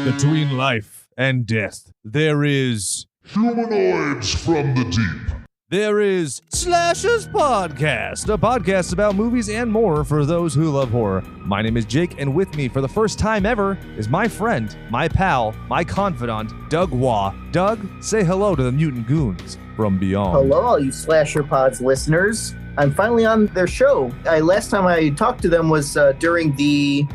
Between life and death, there is Humanoids from the deep. There is Slashers Podcast, a podcast about movies and more for those who love horror. My name is Jake, and with me for the first time ever is my friend, my pal, my confidant, Doug Waugh. Doug, say hello to the mutant goons from beyond. Hello, all you Slasher Pods listeners. I'm finally on their show. Last time I talked to them was during the,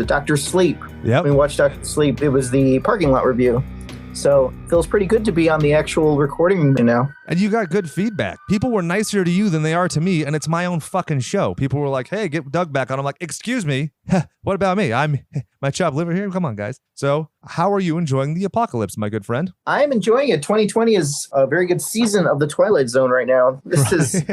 Dr. Sleep? Yep. We watched Dr. Sleep. It was the parking lot review. So it feels pretty good to be on the actual recording now. And you got good feedback. People were nicer to you than they are to me, and it's my own fucking show. People were like, hey, get Doug back on. I'm like, excuse me, what about me? I'm my chopped liver here. Come on, guys. So how are you enjoying the apocalypse, my good friend? I am enjoying it. 2020 is a very good season of the Twilight Zone right now. This is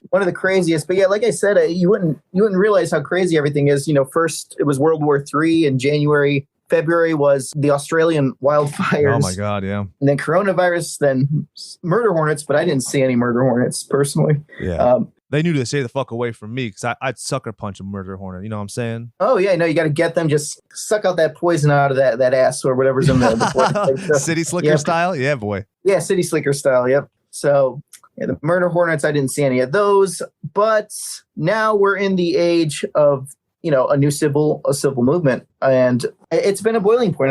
one of the craziest. But yeah, like I said, you wouldn't realize how crazy everything is. You know, first it was World War III in January. February was the Australian wildfires. Oh my God, yeah. And then coronavirus, then murder hornets, but I didn't see any murder hornets personally. Yeah. They knew to stay the fuck away from me because I'd sucker punch a murder hornet. You know what I'm saying? Oh, yeah. No, you got to get them. Just suck out that poison out of that ass or whatever's in the poison. City Slicker style? Yeah, boy. Yeah, City Slicker style. Yep. So yeah, the murder hornets, I didn't see any of those. But now we're in the age of a civil movement, and it's been a boiling point.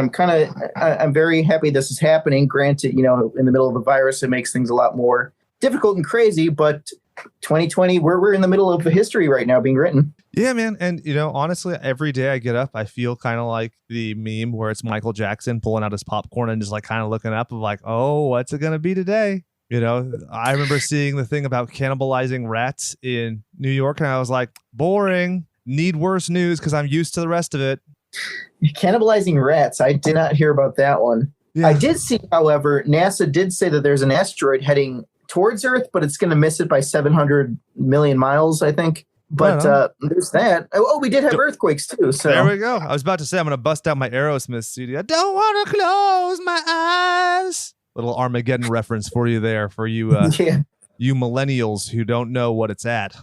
I'm very happy this is happening. Granted, in the middle of the virus, it makes things a lot more difficult and crazy, but 2020, we're in the middle of a history right now being written. Yeah, man. And, honestly, every day I get up, I feel kind of like the meme where it's Michael Jackson pulling out his popcorn and just like kind of looking up of like, oh, what's it going to be today? I remember seeing the thing about cannibalizing rats in New York, and I was like, boring. Need worse news because I'm used to the rest of it. Cannibalizing rats. I did not hear about that one. Yeah. I did see, however, NASA did say that there's an asteroid heading towards Earth, but it's going to miss it by 700 million miles, I think. But there's that. Oh, we did have earthquakes too. So there we go. I was about to say I'm going to bust out my Aerosmith CD. I don't want to close my eyes. Little Armageddon reference for you there, for you, you millennials who don't know what it's at.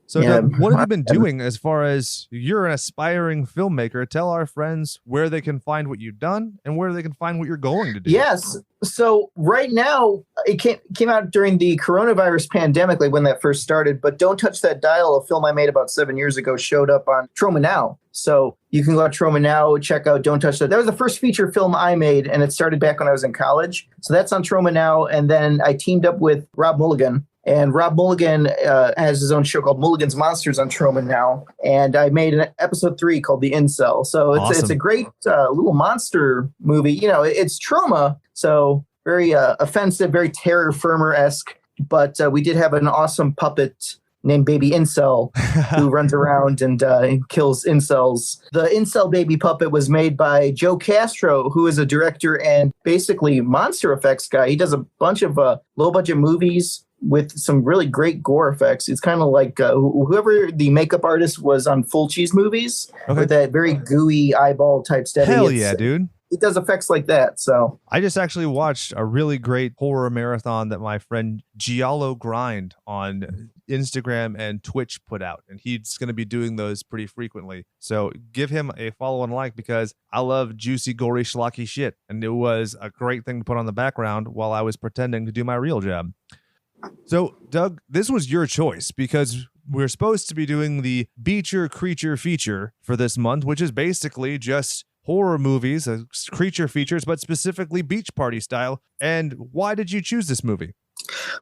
So Doug, what have you been doing as far as you're an aspiring filmmaker? Tell our friends where they can find what you've done and where they can find what you're going to do. Yes. So right now, it came out during the coronavirus pandemic, like when that first started. But Don't Touch That Dial, a film I made about 7 years ago, showed up on Troma Now. So you can go on Troma Now, check out Don't Touch That. That was the first feature film I made, and it started back when I was in college. So that's on Troma Now. And then I teamed up with Rob Mulligan. And Rob Mulligan has his own show called Mulligan's Monsters on Troma Now. And I made an episode 3 called The Incel. So it's a great little monster movie. It's Troma, so very offensive, very terror firmer-esque. But we did have an awesome puppet named Baby Incel who runs around and kills incels. The Incel Baby puppet was made by Joe Castro, who is a director and basically monster effects guy. He does a bunch of low-budget movies with some really great gore effects. It's kind of like whoever the makeup artist was on Full Cheese movies with that very gooey eyeball type steady. Hell yeah, dude. It does effects like that. So I just actually watched a really great horror marathon that my friend Giallo Grind on Instagram and Twitch put out, and he's going to be doing those pretty frequently. So give him a follow and like, because I love juicy, gory, schlocky shit, and it was a great thing to put on the background while I was pretending to do my real job. So, Doug, this was your choice because we're supposed to be doing the Beacher Creature feature for this month, which is basically just horror movies, creature features, but specifically beach party style. And why did you choose this movie?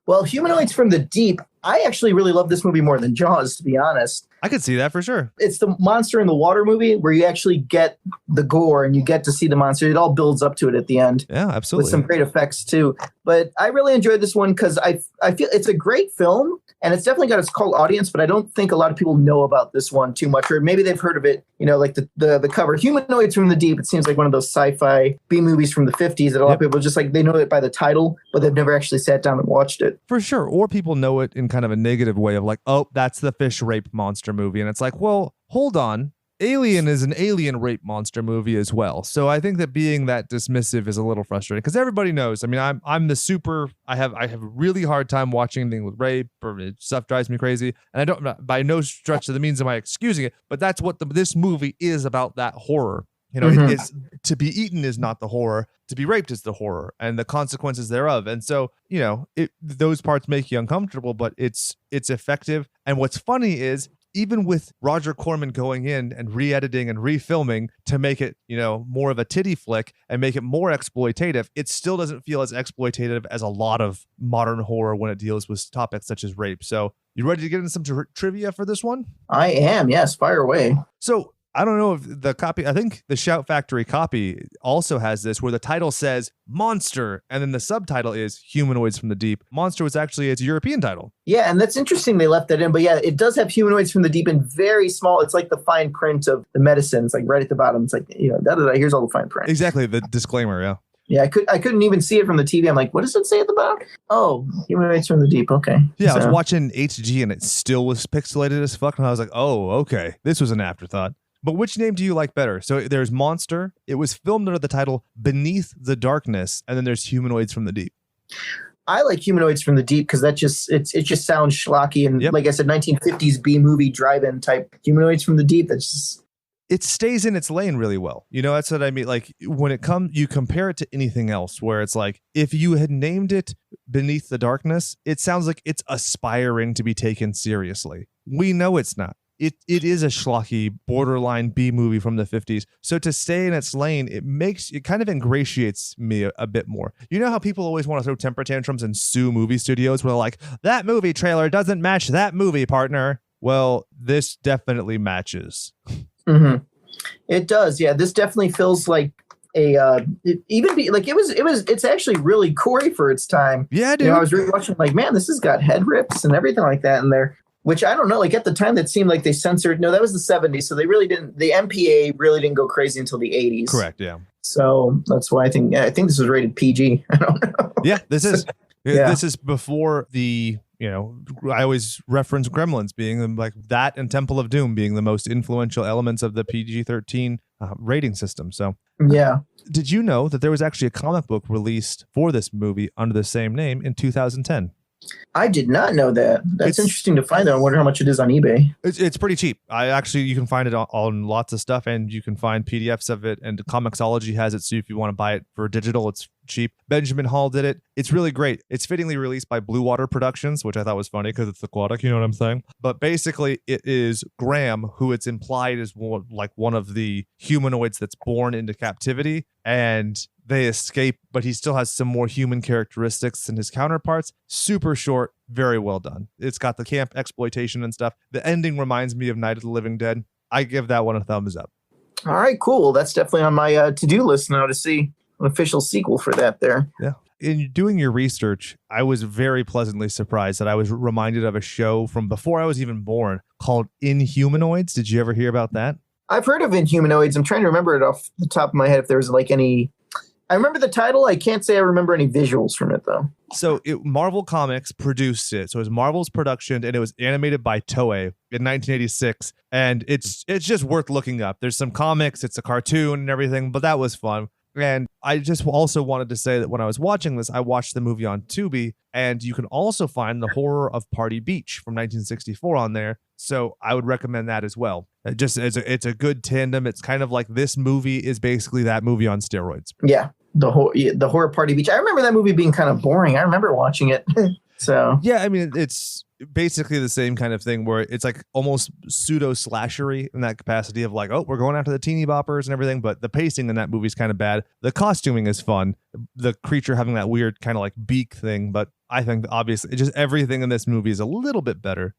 Well, Humanoids from the Deep, I actually really love this movie more than Jaws, to be honest. I could see that for sure. It's the monster in the water movie where you actually get the gore and you get to see the monster. It all builds up to it at the end. Yeah, absolutely. With some great effects too. But I really enjoyed this one because I feel it's a great film and it's definitely got its cult audience, but I don't think a lot of people know about this one too much, or maybe they've heard of it, like the cover. Humanoids from the Deep, it seems like one of those sci-fi B movies from the 50s that a lot of people just like, they know it by the title, but they've never actually sat down and watched it. For sure. Or people know it in kind of a negative way of like, oh, that's the fish rape monster movie. And it's like, well, hold on. Alien is an alien rape monster movie as well. So I think that being that dismissive is a little frustrating because everybody knows. I mean, I'm the super. I have a really hard time watching anything with rape or stuff drives me crazy. And I don't, by no stretch of the means am I excusing it, but that's what this movie is about, that horror. You know, it's to be eaten is not the horror. To be raped is the horror and the consequences thereof. And so, you know, those parts make you uncomfortable, but it's effective. And what's funny is even with Roger Corman going in and re-editing and refilming to make it, you know, more of a titty flick and make it more exploitative, it still doesn't feel as exploitative as a lot of modern horror when it deals with topics such as rape. So you ready to get into some trivia for this one? I am. Yes. Fire away. So I don't know if the copy, I think the Shout Factory copy also has this where the title says Monster and then the subtitle is Humanoids from the Deep. Monster was actually its European title. Yeah, and that's interesting they left that in. But yeah, it does have Humanoids from the Deep in very small. It's like the fine print of the medicines, like right at the bottom. It's like, you know, here's all the fine print. Exactly, the disclaimer, yeah. Yeah, I couldn't even see it from the TV. I'm like, what does it say at the bottom? Oh, Humanoids from the Deep. Okay. Yeah, so. I was watching HG and it still was pixelated as fuck. And I was like, oh, okay. This was an afterthought. But which name do you like better? So there's Monster. It was filmed under the title Beneath the Darkness. And then there's Humanoids from the Deep. I like Humanoids from the Deep because that just it just sounds schlocky. And like I said, 1950s B-movie drive-in type Humanoids from the Deep. That's just... It stays in its lane really well. You know, that's what I mean. Like when it comes, you compare it to anything else where it's like, if you had named it Beneath the Darkness, it sounds like it's aspiring to be taken seriously. We know it's not. It is a schlocky, borderline B movie from the 50s. So to stay in its lane, it kind of ingratiates me a bit more. You know how people always want to throw temper tantrums and sue movie studios where they're like, that movie trailer doesn't match that movie, partner. Well, this definitely matches. Mm-hmm. It does. Yeah, this definitely feels like it's actually really gory for its time. Yeah, dude. You know, I was rewatching like, man, this has got head rips and everything like that in there. Which I don't know, like at the time that seemed like they censored. No, that was the 70s. So they really didn't, the MPA really didn't go crazy until the 80s. Correct, yeah. So that's why I think this was rated PG. I don't know. Yeah, this is. Yeah. This is before the, you know, I always reference Gremlins being like that and Temple of Doom being the most influential elements of the PG-13 rating system. So yeah. Did you know that there was actually a comic book released for this movie under the same name in 2010? I did not know that. That's interesting to find out. I wonder how much it is on eBay. It's pretty cheap. You can find it on lots of stuff, and you can find PDFs of it, and Comixology has it, so if you want to buy it for digital, it's cheap. Benjamin Hall did it. It's really great. It's fittingly released by Blue Water Productions, which I thought was funny because it's aquatic, you know what I'm saying? But basically, it is Graham, who it's implied is one of the humanoids that's born into captivity, and they escape, but he still has some more human characteristics than his counterparts. Super short, very well done. It's got the camp exploitation and stuff. The ending reminds me of Night of the Living Dead. I give that one a thumbs up. All right, cool. That's definitely on my to-do list now to see an official sequel for that there. Yeah. In doing your research, I was very pleasantly surprised that I was reminded of a show from before I was even born called Inhumanoids. Did you ever hear about that? I've heard of Inhumanoids. I'm trying to remember it off the top of my head if there was like any... I remember the title. I can't say I remember any visuals from it, though. So Marvel Comics produced it. So it was Marvel's production, and it was animated by Toei in 1986. And it's just worth looking up. There's some comics, it's a cartoon and everything, but that was fun. And I just also wanted to say that when I was watching this, I watched the movie on Tubi, and you can also find The Horror of Party Beach from 1964 on there. So I would recommend that as well. It's a good tandem. It's kind of like this movie is basically that movie on steroids. Yeah, the Horror Party Beach. I remember that movie being kind of boring. I remember watching it. So yeah, I mean, it's basically the same kind of thing where it's like almost pseudo slashery in that capacity of like, oh, we're going after the teeny boppers and everything, but the pacing in that movie is kind of bad. The costuming is fun, the creature having that weird kind of like beak thing, but I think obviously just everything in this movie is a little bit better.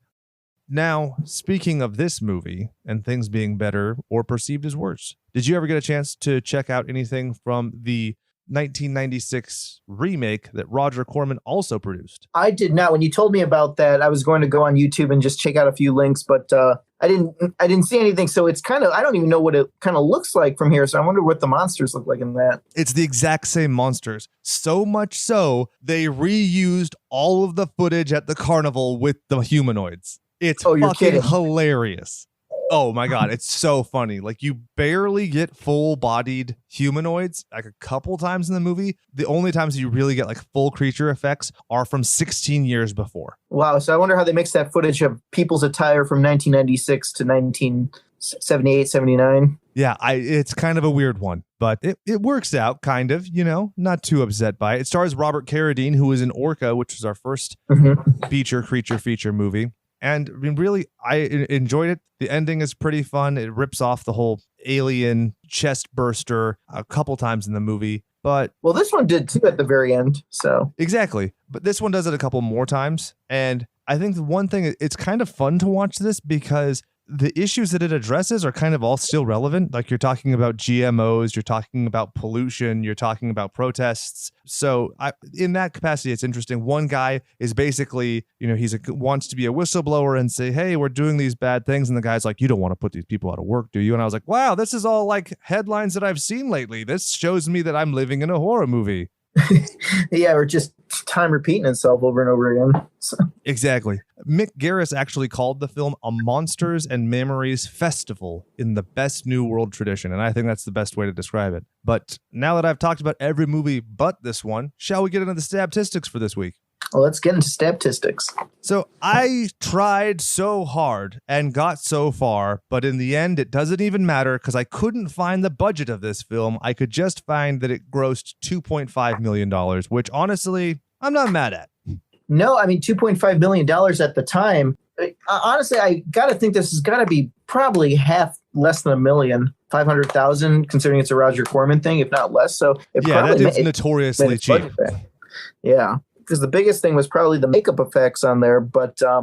Now, speaking of this movie and things being better or perceived as worse, did you ever get a chance to check out anything from the 1996 remake that Roger Corman also produced? I did not. When you told me about that, I was going to go on YouTube and just check out a few links, but I didn't see anything. So it's kind of, I don't even know what it kind of looks like from here. So I wonder what the monsters look like in that. It's the exact same monsters. So much so they reused all of the footage at the carnival with the humanoids. It's fucking hilarious. Oh my God, it's so funny. Like, you barely get full-bodied humanoids like a couple times in the movie. The only times you really get like full creature effects are from 16 years before. Wow, so I wonder how they mix that footage of people's attire from 1996 to 1978, 79. Yeah, it's kind of a weird one, but it works out, kind of, not too upset by it. It stars Robert Carradine, who was in Orca, which was our first feature movie. And I mean, really, I enjoyed it. The ending is pretty fun. It rips off the whole alien chest burster a couple times in the movie. But well, this one did too at the very end. So exactly. But this one does it a couple more times. And I think the one thing, it's kind of fun to watch this because the issues that it addresses are kind of all still relevant. Like you're talking about GMOs, you're talking about pollution, you're talking about protests. So in that capacity, it's interesting. One guy is basically, wants to be a whistleblower and say, hey, we're doing these bad things. And the guy's like, you don't want to put these people out of work, do you? And I was like, wow, this is all like headlines that I've seen lately. This shows me that I'm living in a horror movie. Yeah, or just time repeating itself over and over again. So. Exactly. Mick Garris actually called the film a Monsters and Memories festival in the best New World tradition, and I think that's the best way to describe it. But now that I've talked about every movie but this one, shall we get into the statistics for this week? Well, let's get into statistics. So I tried so hard and got so far, but in the end, it doesn't even matter because I couldn't find the budget of this film. I could just find that it grossed $2.5 million, which honestly, I'm not mad at. No, I mean, $2.5 million at the time. Honestly, I got to think this has got to be probably half less than $1 million, 500,000, considering it's a Roger Corman thing, if not less. So that dude's notoriously cheap. Yeah. Because the biggest thing was probably the makeup effects on there. But, I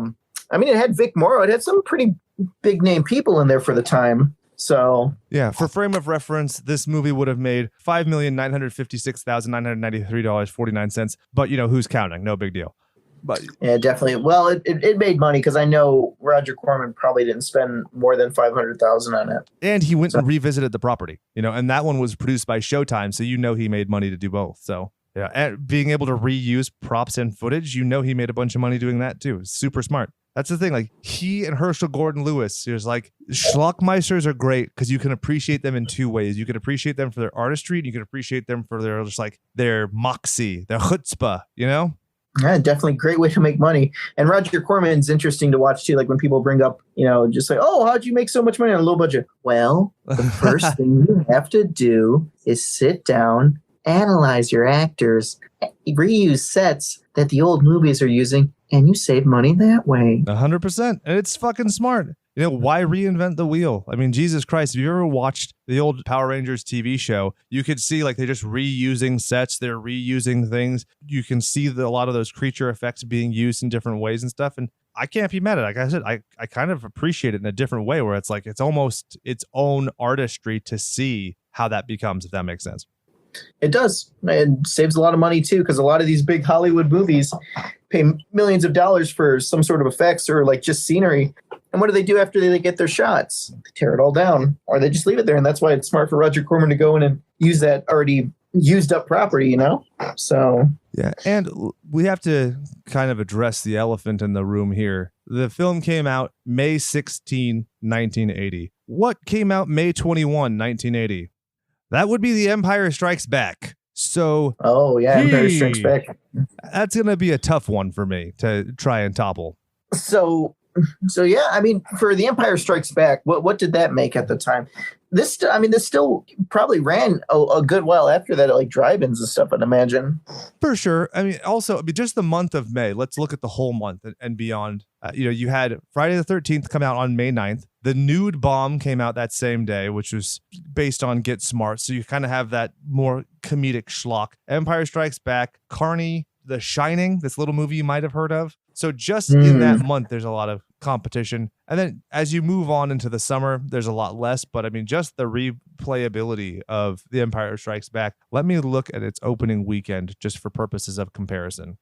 mean, it had Vic Morrow. It had some pretty big name people in there for the time. So, yeah, for frame of reference, this movie would have made $5,956,993.49. But, who's counting? No big deal. But yeah, definitely. Well, it made money because I know Roger Corman probably didn't spend more than $500,000 on it. And he went and revisited the property, and that one was produced by Showtime. So, he made money to do both. So. Yeah, and being able to reuse props and footage, he made a bunch of money doing that too. Super smart. That's the thing. Like he and Herschel Gordon Lewis, there's like schlockmeisters are great because you can appreciate them in two ways. You can appreciate them for their artistry, and you can appreciate them for their moxie, their chutzpah. Yeah, definitely great way to make money. And Roger Corman's interesting to watch too. Like when people bring up, just like, oh, how'd you make so much money on a low budget? Well, the first thing you have to do is sit down, analyze your actors, reuse sets that the old movies are using, and you save money that way. 100%. And it's fucking smart. Why reinvent the wheel? I mean, Jesus Christ, if you ever watched the old Power Rangers TV show, you could see like they're just reusing sets, they're reusing things. You can see a lot of those creature effects being used in different ways and stuff. And I can't be mad at it. Like I said, I kind of appreciate it in a different way where it's like it's almost its own artistry to see how that becomes, if that makes sense. It does. It saves a lot of money, too, because a lot of these big Hollywood movies pay millions of dollars for some sort of effects or like just scenery. And what do they do after they get their shots? They tear it all down or they just leave it there. And that's why it's smart for Roger Corman to go in and use that already used up property, So, yeah. And we have to kind of address the elephant in the room here. The film came out May 16, 1980. What came out May 21, 1980? That would be The Empire Strikes Back. So, oh yeah, Empire Strikes Back. That's gonna be a tough one for me to try and topple. So yeah, I mean, for The Empire Strikes Back, what did that make at the time? This still probably ran a good while after that, like drive-ins and stuff, I'd imagine. For sure. I mean, also, just the month of May. Let's look at the whole month and beyond. You had Friday the 13th come out on May 9th. The Nude Bomb came out that same day, which was based on Get Smart. So you kind of have that more comedic schlock. Empire Strikes Back, Carney, The Shining, this little movie you might have heard of. So just in that month, there's a lot of competition. And then as you move on into the summer, there's a lot less. But I mean, just the replayability of The Empire Strikes Back. Let me look at its opening weekend just for purposes of comparison.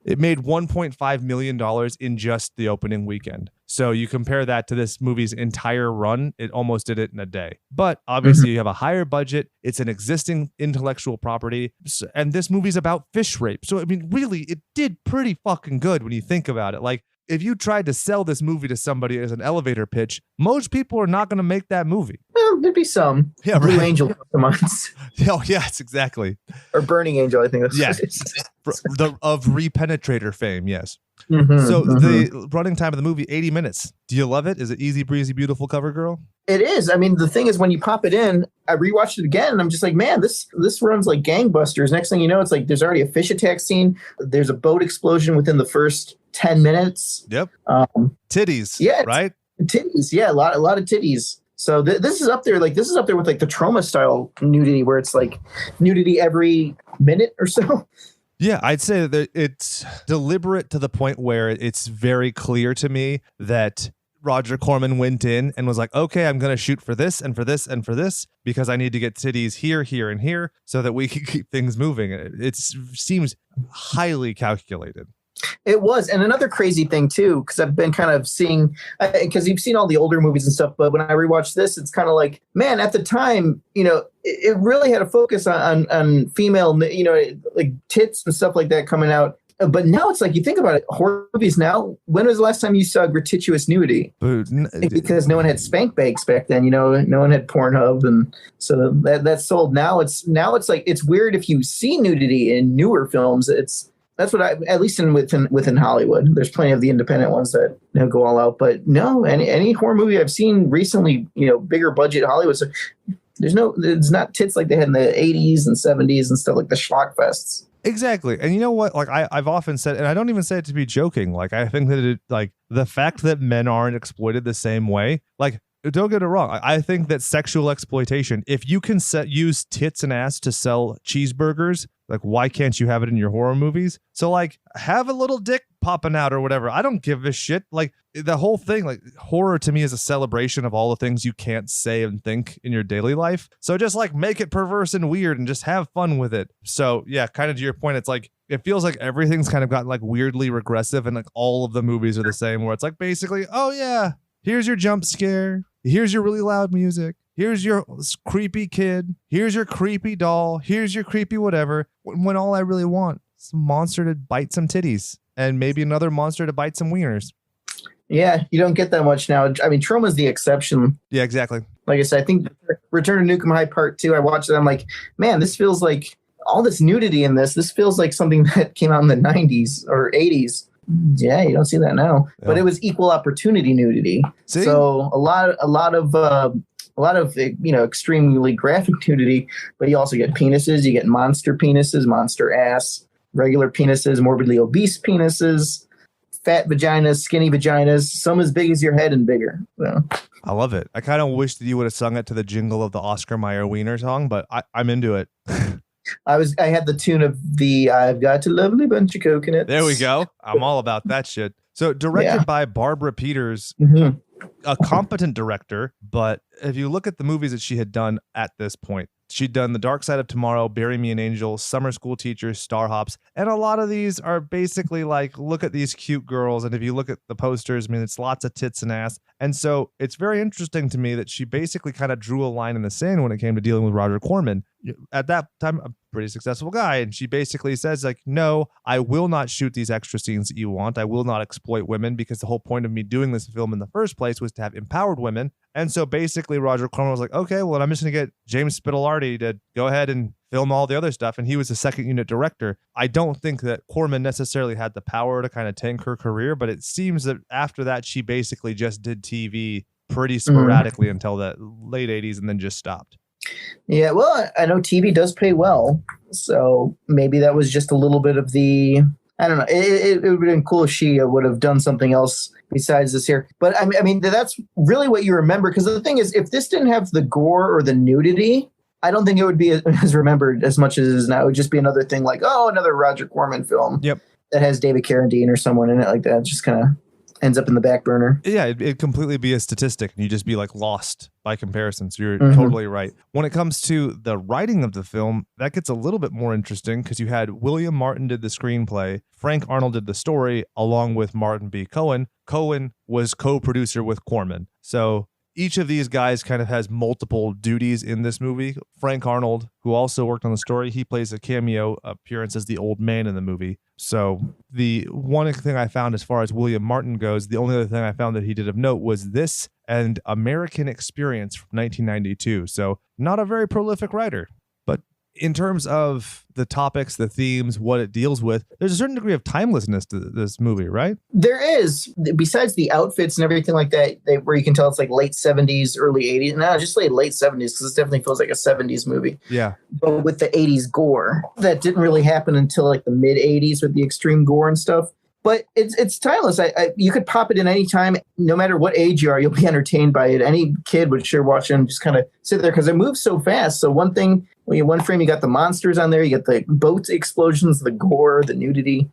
It made $1.5 million in just the opening weekend. So you compare that to this movie's entire run, it almost did it in a day. But obviously you have a higher budget. It's an existing intellectual property. And this movie's about fish rape. So, I mean, really, it did pretty fucking good when you think about it. Like, if you tried to sell this movie to somebody as an elevator pitch, most people are not going to make that movie. Well, there'd be some. Yeah, Blue right. Angel months. Oh, yes, exactly. Or Burning Angel, I think that's Yeah. what it is. Of Repenetrator fame, yes. Mhm, So mhm. the running time of the movie, 80 minutes. Do you love it? Is it easy breezy, beautiful cover girl? It is. I mean, the thing is, when you pop it in, I rewatched it again, and I'm just like, man, this runs like gangbusters. Next thing you know, it's like there's already a fish attack scene. There's a boat explosion within the first 10 minutes. Yep. Titties. Yeah. Right? Titties. Yeah, a lot of titties. So this is up there. Like, this is up there with like the Trauma style nudity, where it's like nudity every minute or so. Yeah, I'd say that it's deliberate to the point where it's very clear to me that Roger Corman went in and was like, okay, I'm going to shoot for this and for this and for this because I need to get titties here, here, and here so that we can keep things moving. It seems highly calculated. It was. And another crazy thing, too, because I've been kind of seeing, because you've seen all the older movies and stuff, but when I rewatch this, it's kind of like, man, at the time, it really had a focus on female, like tits and stuff like that coming out. But now it's like, you think about it, horror movies now, when was the last time you saw gratuitous nudity? Because no one had spank banks back then, no one had Pornhub. And so that's sold. Now it's like, it's weird if you see nudity in newer films. That's what at least within Hollywood, there's plenty of the independent ones that go all out. But no, any horror movie I've seen recently, bigger budget Hollywood, so it's not tits like they had in the 80s and 70s and stuff like the schlock fests. Exactly. And you know what? Like I've often said, and I don't even say it to be joking. Like I think that the fact that men aren't exploited the same way, like, don't get it wrong. I think that sexual exploitation, if you can use tits and ass to sell cheeseburgers, like, why can't you have it in your horror movies? So, like, have a little dick popping out or whatever. I don't give a shit. Like, the whole thing, like, horror to me is a celebration of all the things you can't say and think in your daily life. So just, like, make it perverse and weird and just have fun with it. So, yeah, kind of to your point, it's like, it feels like everything's kind of gotten, like, weirdly regressive, and, like, all of the movies are the same, where it's like, basically, oh, yeah, here's your jump scare. Here's your really loud music. Here's your creepy kid. Here's your creepy doll. Here's your creepy whatever. When all I really want is a monster to bite some titties and maybe another monster to bite some wieners. Yeah, you don't get that much now. I mean, Troma's the exception. Yeah, exactly. Like I said, I think Return to Nukem High Part 2, I watched it. I'm like, man, this feels like all this nudity in this. This feels like something that came out in the 90s or 80s. Yeah, you don't see that now. Yeah. But it was equal opportunity nudity. See? So a lot of extremely graphic nudity, but you also get penises. You get monster penises, monster ass, regular penises, morbidly obese penises, fat vaginas, skinny vaginas, some as big as your head and bigger. So. I love it. I kind of wish that you would have sung it to the jingle of the Oscar Mayer Wiener song, but I'm into it. I had the tune of the I've Got a Lovely Bunch of Coconuts. There we go. I'm all about that shit. So directed by Barbara Peeters, a competent director, but if you look at the movies that she had done at this point, she'd done The Dark Side of Tomorrow, Bury Me an Angel, Summer School Teachers, Star Hops, and a lot of these are basically like, look at these cute girls, and if you look at the posters, I mean, it's lots of tits and ass, and so it's very interesting to me that she basically kind of drew a line in the sand when it came to dealing with Roger Corman. At that time, a pretty successful guy, and she basically says, like, no, I will not shoot these extra scenes that you want. I will not exploit women, because the whole point of me doing this film in the first place was to have empowered women. And so basically Roger Corman was like, okay, well, I'm just going to get James Spitalardi to go ahead and film all the other stuff. And he was a second unit director. I don't think that Corman necessarily had the power to kind of tank her career, but it seems that after that, she basically just did TV pretty sporadically until the late 80s and then just stopped. Yeah, well, I know TV does pay well. So maybe that was just a little bit of the, I don't know. It would have been cool if she would have done something else besides this here. But I mean, that's really what you remember. Because the thing is, if this didn't have the gore or the nudity, I don't think it would be as remembered as much as it is now. It would just be another thing like, oh, another Roger Corman film that has David Carradine or someone in it like that. It just kind of ends up in the back burner. Yeah, it'd completely be a statistic, and you just be like lost by comparison. So you're totally right. When it comes to the writing of the film, that gets a little bit more interesting because you had William Martin did the screenplay, Frank Arnold did the story, along with Martin B. Cohen. Cohen was co-producer with Corman. So each of these guys kind of has multiple duties in this movie. Frank Arnold, who also worked on the story, he plays a cameo appearance as the old man in the movie. So the one thing I found as far as William Martin goes, the only other thing I found that he did of note was this and American Experience from 1992. So not a very prolific writer. But in terms of the topics, the themes, what it deals with, there's a certain degree of timelessness to this movie, right? There is. Besides the outfits and everything like that, where you can tell it's like late 70s, early 80s. No, just like late 70s, because it definitely feels like a 70s movie. Yeah. But with the 80s gore, that didn't really happen until like the mid 80s with the extreme gore and stuff. But it's timeless. You could pop it in any time, no matter what age you are, you'll be entertained by it. Any kid would sure watch it and just kind of sit there because it moves so fast. So one frame, you got the monsters on there, you get the boat explosions, the gore, the nudity.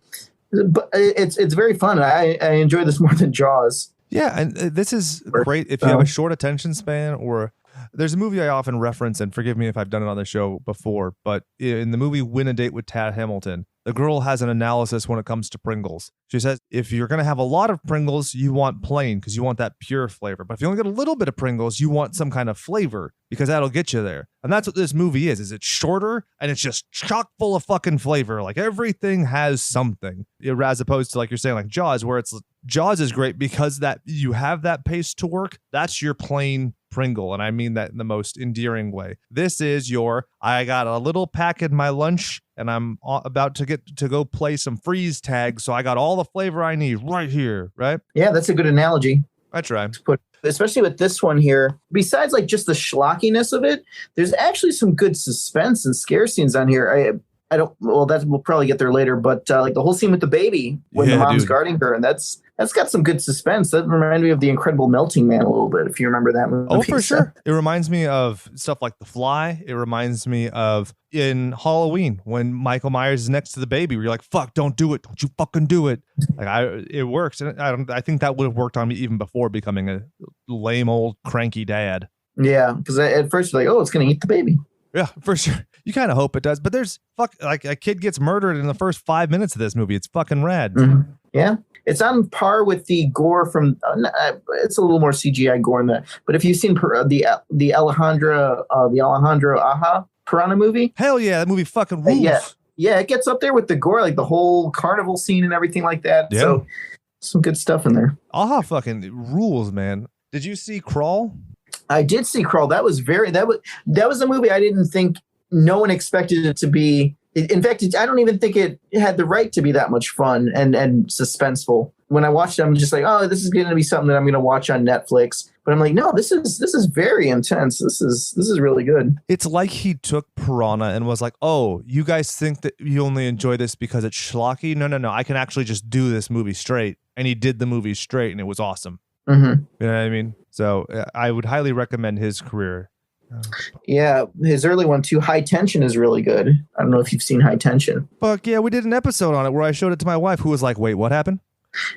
But it's very fun. I enjoy this more than Jaws. Yeah, and this is great if you have a short attention span, or there's a movie I often reference, and forgive me if I've done it on the show before, but in the movie Win a Date with Tad Hamilton, the girl has an analysis when it comes to Pringles. She says, if you're going to have a lot of Pringles, you want plain because you want that pure flavor. But if you only get a little bit of Pringles, you want some kind of flavor because that'll get you there. And that's what this movie is it's shorter and it's just chock full of fucking flavor. Like everything has something, as opposed to like you're saying, like Jaws, where Jaws is great because that you have that pace to work. That's your plain Pringle, and I mean that in the most endearing way. This is I got a little pack in my lunch, and I'm about to get to go play some freeze tag, so I got all the flavor I need right here, right? Yeah, that's a good analogy. I try. Especially with this one here, besides like just the schlockiness of it, there's actually some good suspense and scare scenes on here. We'll probably get there later, but like the whole scene with the baby when the mom's guarding her, and that's got some good suspense. That reminded me of The Incredible Melting Man a little bit, if you remember that movie. Oh, for sure. It reminds me of stuff like The Fly. It reminds me of in Halloween when Michael Myers is next to the baby, where you're like, fuck, don't do it. Don't you fucking do it. Like it works. And I think that would have worked on me even before becoming a lame old cranky dad. Yeah, because at first you're like, oh, it's going to eat the baby. Yeah, for sure. You kind of hope it does, but like a kid gets murdered in the first 5 minutes of this movie. It's fucking rad. Mm-hmm. Yeah, it's on par with the gore from. It's a little more CGI gore in that. But if you've seen the Alejandro Aja Piranha movie, hell yeah, that movie fucking rules. Yeah, it gets up there with the gore, like the whole carnival scene and everything like that. Yeah. So some good stuff in there. Aja fucking rules, man. Did you see Crawl? I did see Crawl. That was a movie I didn't think no one expected it to be. In fact, I don't even think it had the right to be that much fun and suspenseful. When I watched it, I'm just like, oh, this is going to be something that I'm going to watch on Netflix. But I'm like, no, this is very intense. This is really good. It's like he took Piranha and was like, oh, you guys think that you only enjoy this because it's schlocky? No. I can actually just do this movie straight. And he did the movie straight, and it was awesome. Mm-hmm. You know what I mean? So I would highly recommend his career. Yeah, his early one too, High Tension, is really good. I don't know if you've seen High Tension. Fuck yeah, we did an episode on it where I showed it to my wife, who was like, wait, what happened?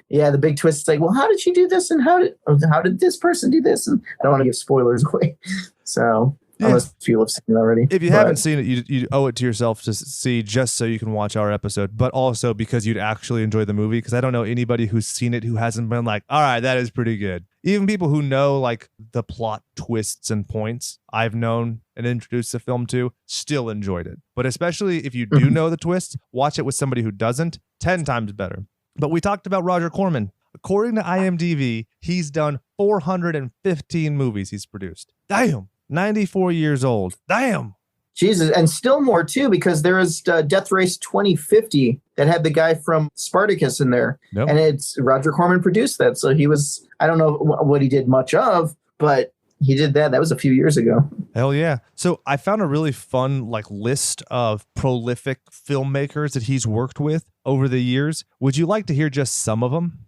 Yeah, the big twist is like, well, how did she do this? And how did this person do this? And I don't want to give spoilers away. So unless people have seen it already. If you haven't seen it, you owe it to yourself to see, just so you can watch our episode, but also because you'd actually enjoy the movie, because I don't know anybody who's seen it who hasn't been like, all right, that is pretty good. Even people who know like the plot twists and points I've known and introduced the film to still enjoyed it. But especially if you do know the twists, watch it with somebody who doesn't, 10 times better. But we talked about Roger Corman. According to IMDb, he's done 415 movies he's produced. Damn. 94 years old. Damn. Jesus. And still more, too, because there is Death Race 2050 that had the guy from Spartacus in there. Nope. And it's Roger Corman produced that. So he was, I don't know what he did much of, but he did that. That was a few years ago. Hell yeah. So I found a really fun list of prolific filmmakers that he's worked with over the years. Would you like to hear just some of them?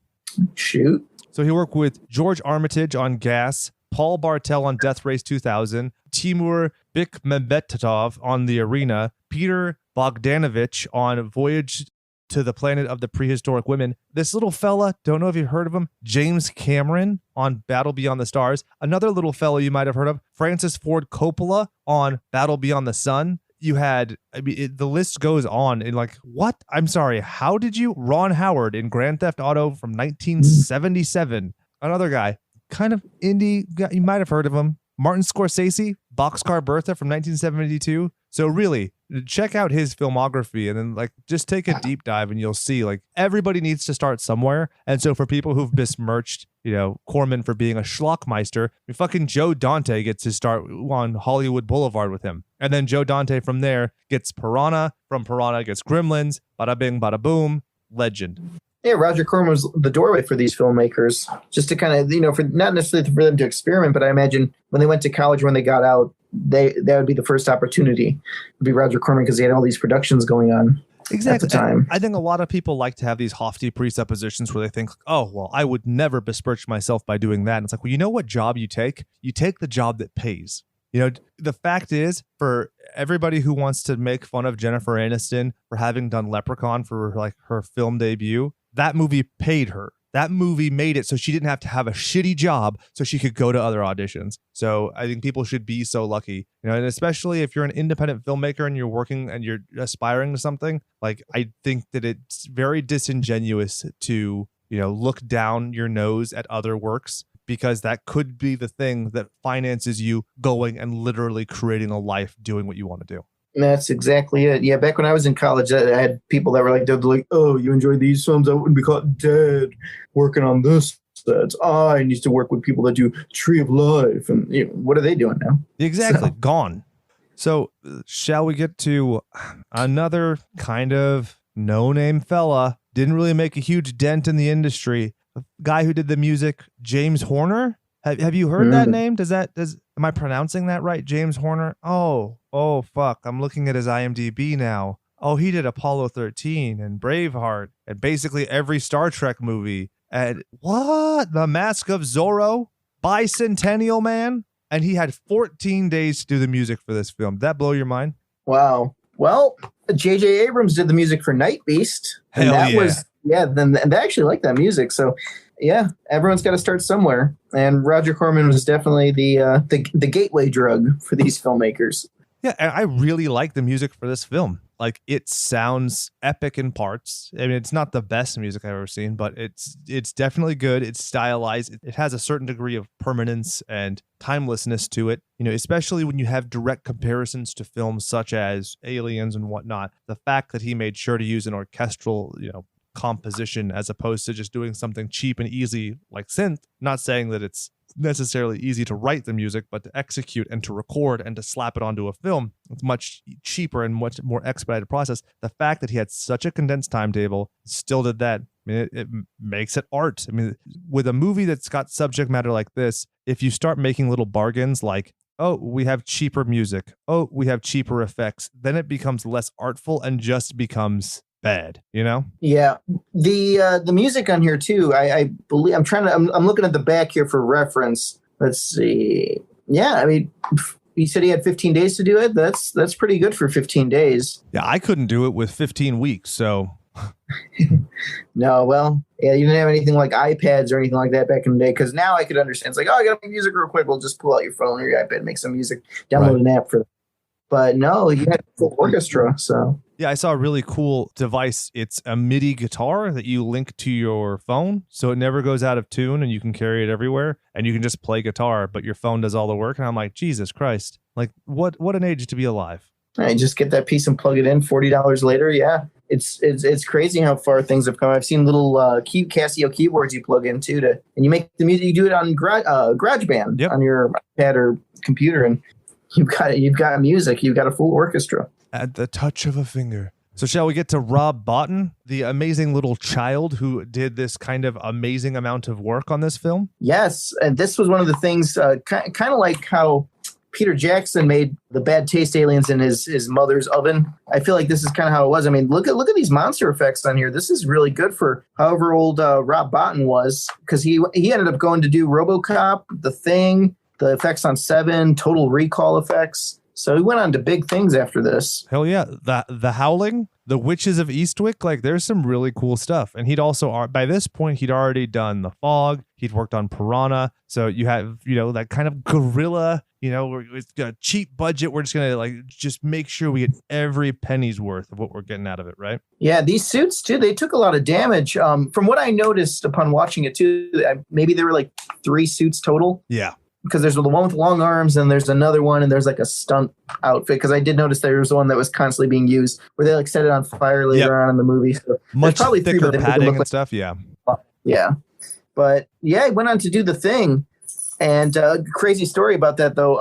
Shoot. So he worked with George Armitage on Gas, Paul Bartel on Death Race 2000, Timur Bekmambetov on The Arena, Peter Bogdanovich on Voyage to the Planet of the Prehistoric Women. This little fella, don't know if you've heard of him, James Cameron on Battle Beyond the Stars. Another little fella you might have heard of, Francis Ford Coppola on Battle Beyond the Sun. You had, the list goes on in what? I'm sorry, how did you? Ron Howard in Grand Theft Auto from 1977. Another guy. kind of indie guy. You might have heard of him. Martin Scorsese, Boxcar Bertha from 1972. So really, check out his filmography and then like just take a deep dive and you'll see like everybody needs to start somewhere. And so for people who've besmirched, Corman for being a schlockmeister, fucking Joe Dante gets his start on Hollywood Boulevard with him. And then Joe Dante from there gets Piranha. From Piranha gets Gremlins. Bada bing, bada boom. Legend. Yeah, Roger Corman was the doorway for these filmmakers, just to kind of, for not necessarily for them to experiment, but I imagine when they went to college, when they got out, that would be the first opportunity. Would be Roger Corman because he had all these productions going on. Exactly. At the time. I think a lot of people like to have these hofty presuppositions where they think, oh, well, I would never besmirch myself by doing that. And it's like, well, you know what job you take? You take the job that pays. The fact is, for everybody who wants to make fun of Jennifer Aniston for having done Leprechaun for like her film debut, that movie paid her. That movie made it so she didn't have to have a shitty job so she could go to other auditions. So I think people should be so lucky, and especially if you're an independent filmmaker and you're working and you're aspiring to something, like I think that it's very disingenuous to, look down your nose at other works, because that could be the thing that finances you going and literally creating a life doing what you want to do. That's exactly it. Yeah, back when I was in college, I had people that were like, oh, you enjoy these films? I wouldn't be caught dead working on this. I need to work with people that do Tree of Life. And what are they doing now? Exactly. Gone. So shall we get to another kind of no-name fella? Didn't really make a huge dent in the industry. A guy who did the music, James Horner. Have you heard that name? Am I pronouncing that right? James Horner? Oh, fuck. I'm looking at his IMDb now. Oh, he did Apollo 13 and Braveheart and basically every Star Trek movie. And what? The Mask of Zorro? Bicentennial Man? And he had 14 days to do the music for this film. Did that blow your mind? Wow. Well, J.J. Abrams did the music for Night Beast. And they actually like that music. So, yeah, everyone's got to start somewhere. And Roger Corman was definitely the gateway drug for these filmmakers. Yeah, and I really like the music for this film. Like, it sounds epic in parts. I mean, it's not the best music I've ever seen, but it's definitely good. It's stylized. It has a certain degree of permanence and timelessness to it, especially when you have direct comparisons to films such as Aliens and whatnot. The fact that he made sure to use an orchestral, composition as opposed to just doing something cheap and easy like synth. Not saying that it's necessarily easy to write the music, but to execute and to record and to slap it onto a film, it's much cheaper and much more expedited process. The fact that he had such a condensed timetable, still did that. I mean, it makes it art. I mean, with a movie that's got subject matter like this, if you start making little bargains like, oh, we have cheaper music, oh, we have cheaper effects, then it becomes less artful and just becomes bad, Yeah. The music on here too, I believe I'm looking at the back here for reference. Let's see. Yeah, I mean, he said he had 15 days to do it. That's pretty good for 15 days. Yeah, I couldn't do it with 15 weeks, so. No, well, yeah, you didn't have anything like iPads or anything like that back in the day, because now I could understand. It's like, oh, I got to make music real quick. Well, just pull out your phone or your iPad and make some music, download an app for that. But no, you had a full orchestra, so. Yeah, I saw a really cool device. It's a MIDI guitar that you link to your phone, so it never goes out of tune, and you can carry it everywhere, and you can just play guitar, but your phone does all the work. And I'm like, Jesus Christ. Like, what an age to be alive. I just get that piece and plug it in. $40 later, yeah. It's crazy how far things have come. I've seen little Casio keyboards you plug into and you make the music. You do it on GarageBand on your iPad or computer, and you've got music. You've got a full orchestra at the touch of a finger. So shall we get to Rob Bottin, the amazing little child who did this kind of amazing amount of work on this film? Yes, and this was one of the things, kind of like how Peter Jackson made the bad taste aliens in his mother's oven. I feel like this is kind of how it was. I mean, look at these monster effects on here. This is really good for however old Rob Bottin was, because he ended up going to do RoboCop, The Thing, the effects on Seven, Total Recall effects. So he went on to big things after this. Hell yeah. The Howling, The Witches of Eastwick, like there's some really cool stuff. And he'd also, by this point, he'd already done The Fog. He'd worked on Piranha. So you have, that kind of guerrilla, it's got a cheap budget. We're just going to just make sure we get every penny's worth of what we're getting out of it, right? Yeah, these suits too, they took a lot of damage. From what I noticed upon watching it too, maybe there were like 3 suits total. Yeah. Because there's the one with long arms and there's another one and there's like a stunt outfit. Because I did notice there was one that was constantly being used where they set it on fire later on in the movie. So much probably thicker padding and stuff. Yeah. Yeah. But yeah, he went on to do The Thing. And crazy story about that though.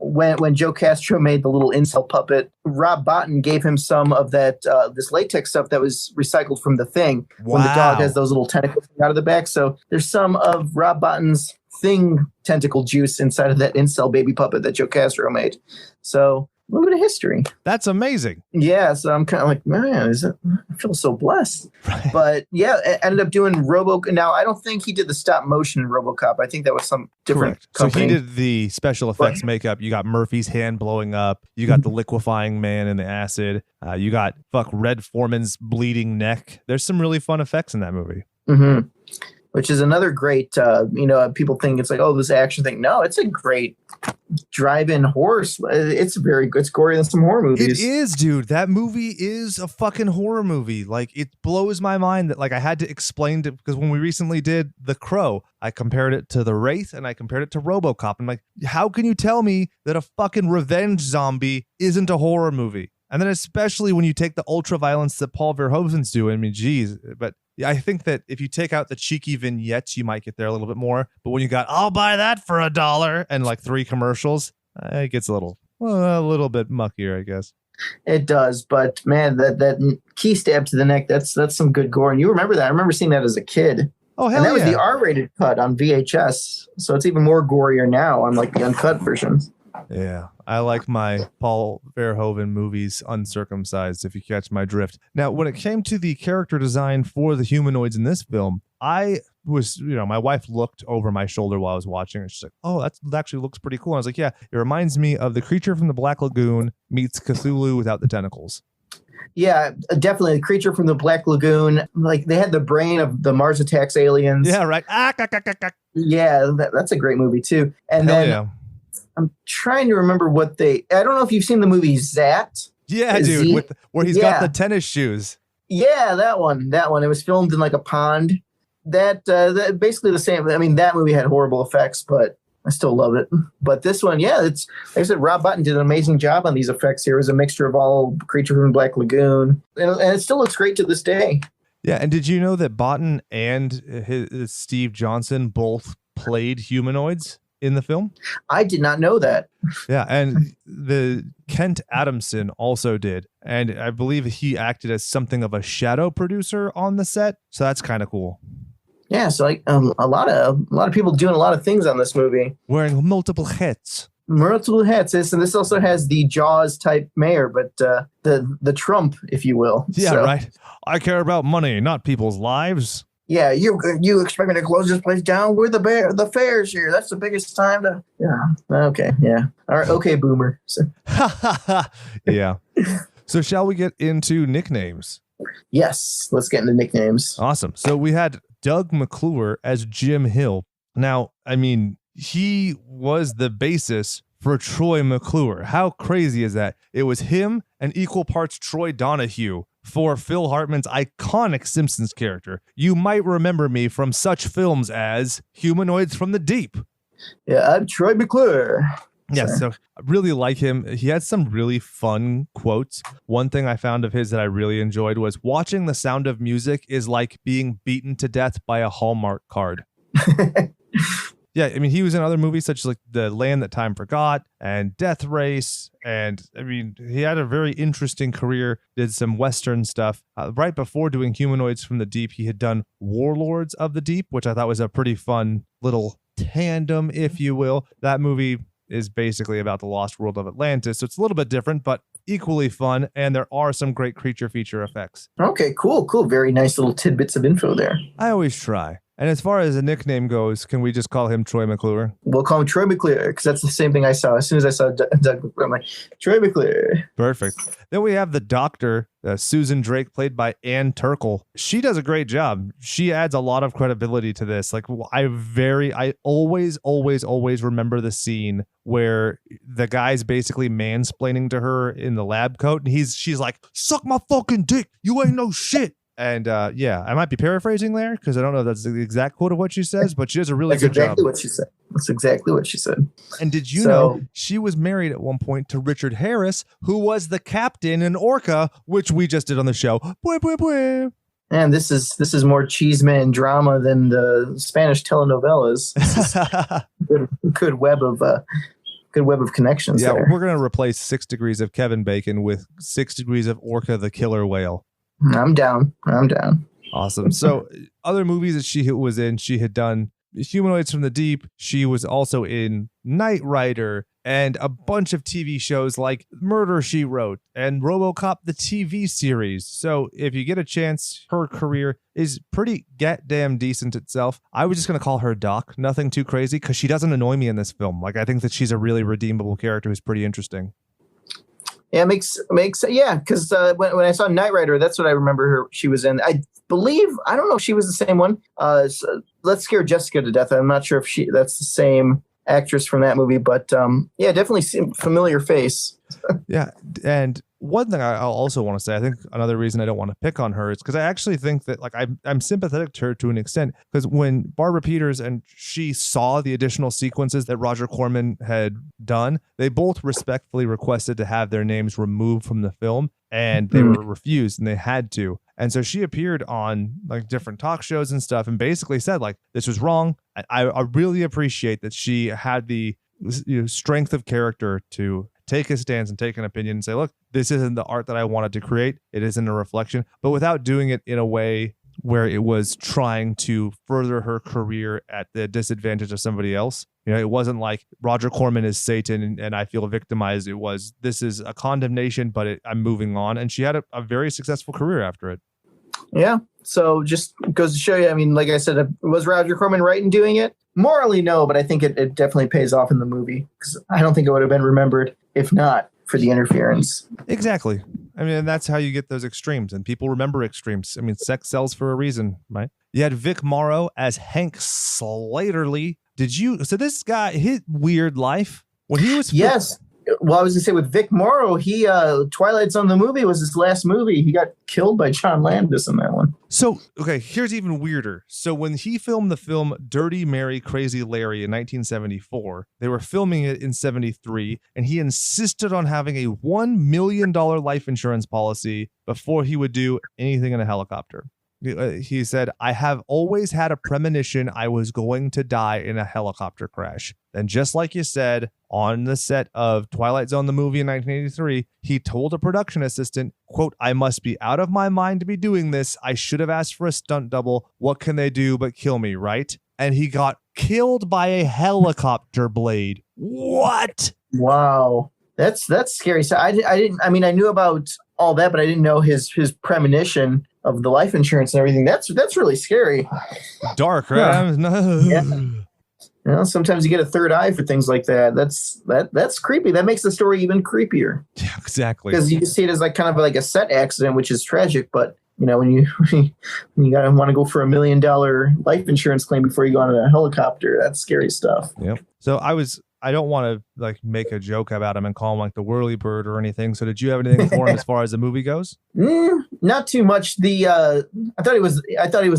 When Joe Castro made the little incel puppet, Rob Bottin gave him some of that this latex stuff that was recycled from The Thing. Wow. When the dog has those little tentacles out of the back. So there's some of Rob Bottin's Thing tentacle juice inside of that incel baby puppet that Joe Castro made. So a little bit of history. That's amazing. Yeah, so I'm kind of like, man, I feel so blessed. Right. But yeah, I ended up doing RoboCop. Now, I don't think he did the stop motion in RoboCop. I think that was some different company. So he did the special effects makeup. You got Murphy's hand blowing up. You got the liquefying man in the acid. You got Red Foreman's bleeding neck. There's some really fun effects in that movie. Mm-hmm. Which is another great, people think it's like, oh, this action thing. No, it's a great drive-in horror. It's very good. It's gorier than some horror movies. It is, dude. That movie is a fucking horror movie. Like, it blows my mind that, I had to explain to, because when we recently did The Crow, I compared it to The Wraith and I compared it to RoboCop. I'm like, how can you tell me that a fucking revenge zombie isn't a horror movie? And then especially when you take the ultra violence that Paul Verhoeven's doing. I mean, geez, but I think that if you take out the cheeky vignettes, you might get there a little bit more. But when you got, I'll buy that for $1 and 3 commercials, it gets a little bit muckier, I guess. It does, but man, that key stab to the neck, that's some good gore. And you remember that? I remember seeing that as a kid. Oh, hell and that yeah. was the R-rated cut on VHS. So it's even more gorier now on the uncut versions. Yeah, I like my Paul Verhoeven movies uncircumcised, if you catch my drift. Now, when it came to the character design for the humanoids in this film, I was, my wife looked over my shoulder while I was watching and she's like, oh, that actually looks pretty cool. And I was like, yeah, it reminds me of the creature from the Black Lagoon meets Cthulhu without the tentacles. Yeah, definitely. The creature from the Black Lagoon, they had the brain of the Mars Attacks aliens. Yeah, right. Yeah, that's a great movie too. And Hell then yeah. I'm trying to remember I don't know if you've seen the movie Zat. Yeah, dude, where he's got the tennis shoes. Yeah, that one. It was filmed in a pond. That basically the same. I mean, that movie had horrible effects, but I still love it. But this one, yeah, it's like I said, Rob Bottin did an amazing job on these effects here. It was a mixture of all creature from Black Lagoon, and it still looks great to this day. Yeah, and did you know that Bottin and his Steve Johnson both played humanoids in the film? I did not know that. Yeah, and the Kent Adamson also did, and I believe he acted as something of a shadow producer on the set. So that's kind of cool. Yeah, so a lot of people doing a lot of things on this movie, wearing multiple hats. Multiple hats, and this also has the Jaws type mayor, but the Trump, if you will. Yeah, so. Right. I care about money, not people's lives. Yeah, you expect me to close this place down? We're the fair's here. That's the biggest time to. Yeah. Okay. Yeah. All right. Okay, boomer. So. Yeah. So shall we get into nicknames? Yes. Let's get into nicknames. Awesome. So we had Doug McClure as Jim Hill. Now, I mean, he was the basis for Troy McClure. How crazy is that? It was him and equal parts Troy Donahue for Phil Hartman's iconic Simpsons character. You might remember me from such films as Humanoids from the Deep. Yeah, I'm Troy McClure. Yeah, so I really like him. He had some really fun quotes. One thing I found of his that I really enjoyed was watching The Sound of Music is like being beaten to death by a Hallmark card. Yeah, I mean, he was in other movies such as The Land That Time Forgot and Death Race. And I mean, he had a very interesting career, did some Western stuff. Right before doing Humanoids from the Deep, he had done Warlords of the Deep, which I thought was a pretty fun little tandem, if you will. That movie is basically about the lost world of Atlantis. So it's a little bit different, but equally fun. And there are some great creature feature effects. Okay, cool. Very nice little tidbits of info there. I always try. And as far as a nickname goes, can we just call him Troy McClure? We'll call him Troy McClure because that's the same thing I saw. As soon as I saw Doug McClure, I'm like, Troy McClure. Perfect. Then we have the doctor, Susan Drake, played by Ann Turkle. She does a great job. She adds a lot of credibility to this. Like I always remember the scene where the guy's basically mansplaining to her in the lab coat, and she's like, "Suck my fucking dick. You ain't no shit." And yeah, I might be paraphrasing there because I don't know if that's the exact quote of what she says, but she does a really good job. That's exactly what she said. That's exactly what she said. And did you know she was married at one point to Richard Harris, who was the captain in Orca, which we just did on the show. Bwah, bwah, bwah. And this is more cheeseman drama than the Spanish telenovelas. Good web of connections. Yeah, there. We're gonna replace 6 Degrees of Kevin Bacon with 6 Degrees of Orca the Killer Whale. I'm down. Awesome. So other movies that she was in, she had done Humanoids from the Deep. She was also in Knight Rider and a bunch of TV shows like Murder, She Wrote and RoboCop, the TV series. So if you get a chance, her career is pretty goddamn decent itself. I was just going to call her Doc. Nothing too crazy because she doesn't annoy me in this film. Like, I think that she's a really redeemable character who's pretty interesting. Yeah, makes yeah. Because when I saw Knight Rider, that's what I remember she was in. I believe, I don't know if she was the same one. So Let's Scare Jessica to Death. I'm not sure if that's the same actress from that movie, but yeah, definitely seemed familiar face. Yeah, and one thing I'll also want to say, I think another reason I don't want to pick on her is because I actually think that like I'm sympathetic to her to an extent, because when Barbara Peeters and she saw the additional sequences that Roger Corman had done, they both respectfully requested to have their names removed from the film, and they were refused, and they had to. And so she appeared on like different talk shows and stuff and basically said like, this was wrong. I really appreciate that she had the strength of character to take a stance and take an opinion and say, look, this isn't the art that I wanted to create. It isn't a reflection, but without doing it in a way where it was trying to further her career at the disadvantage of somebody else. You know, it wasn't like Roger Corman is Satan and I feel victimized. It was, this is a condemnation, but I'm moving on. And she had a very successful career after it. Yeah. So just goes to show you, I mean, like I said, was Roger Corman right in doing it? Morally, no, but I think it definitely pays off in the movie because I don't think it would have been remembered if not for the interference. Exactly. I mean, that's how you get those extremes, and people remember extremes. I mean, sex sells for a reason, right? You had Vic Morrow as Hank Slaterly. So this guy, his weird life when he was yes. Well, I was going to say with Vic Morrow, he Twilight Zone the movie was his last movie. He got killed by John Landis in that one. So, okay, here's even weirder. So when he filmed the film Dirty Mary, Crazy Larry in 1974, they were filming it in 73, and he insisted on having a $1 million life insurance policy before he would do anything in a helicopter. He said, I have always had a premonition I was going to die in a helicopter crash. And just like you said, on the set of Twilight Zone, the movie in 1983, he told a production assistant, quote, I must be out of my mind to be doing this. I should have asked for a stunt double. What can they do but kill me, right? And he got killed by a helicopter blade. What? Wow. That's scary. So I knew about all that, but I didn't know his premonition of the life insurance and everything. That's really scary. Dark, right? Yeah. You know, sometimes you get a third eye for things like that. That's creepy. That makes the story even creepier. Yeah, exactly. Because you see it as like kind of like a set accident, which is tragic. But you know, when you gotta want to go for $1 million life insurance claim before you go on a helicopter, that's scary stuff. Yep. So I don't want to like make a joke about him and call him like the whirly bird or anything. So did you have anything for him as far as the movie goes? Not too much. I thought he was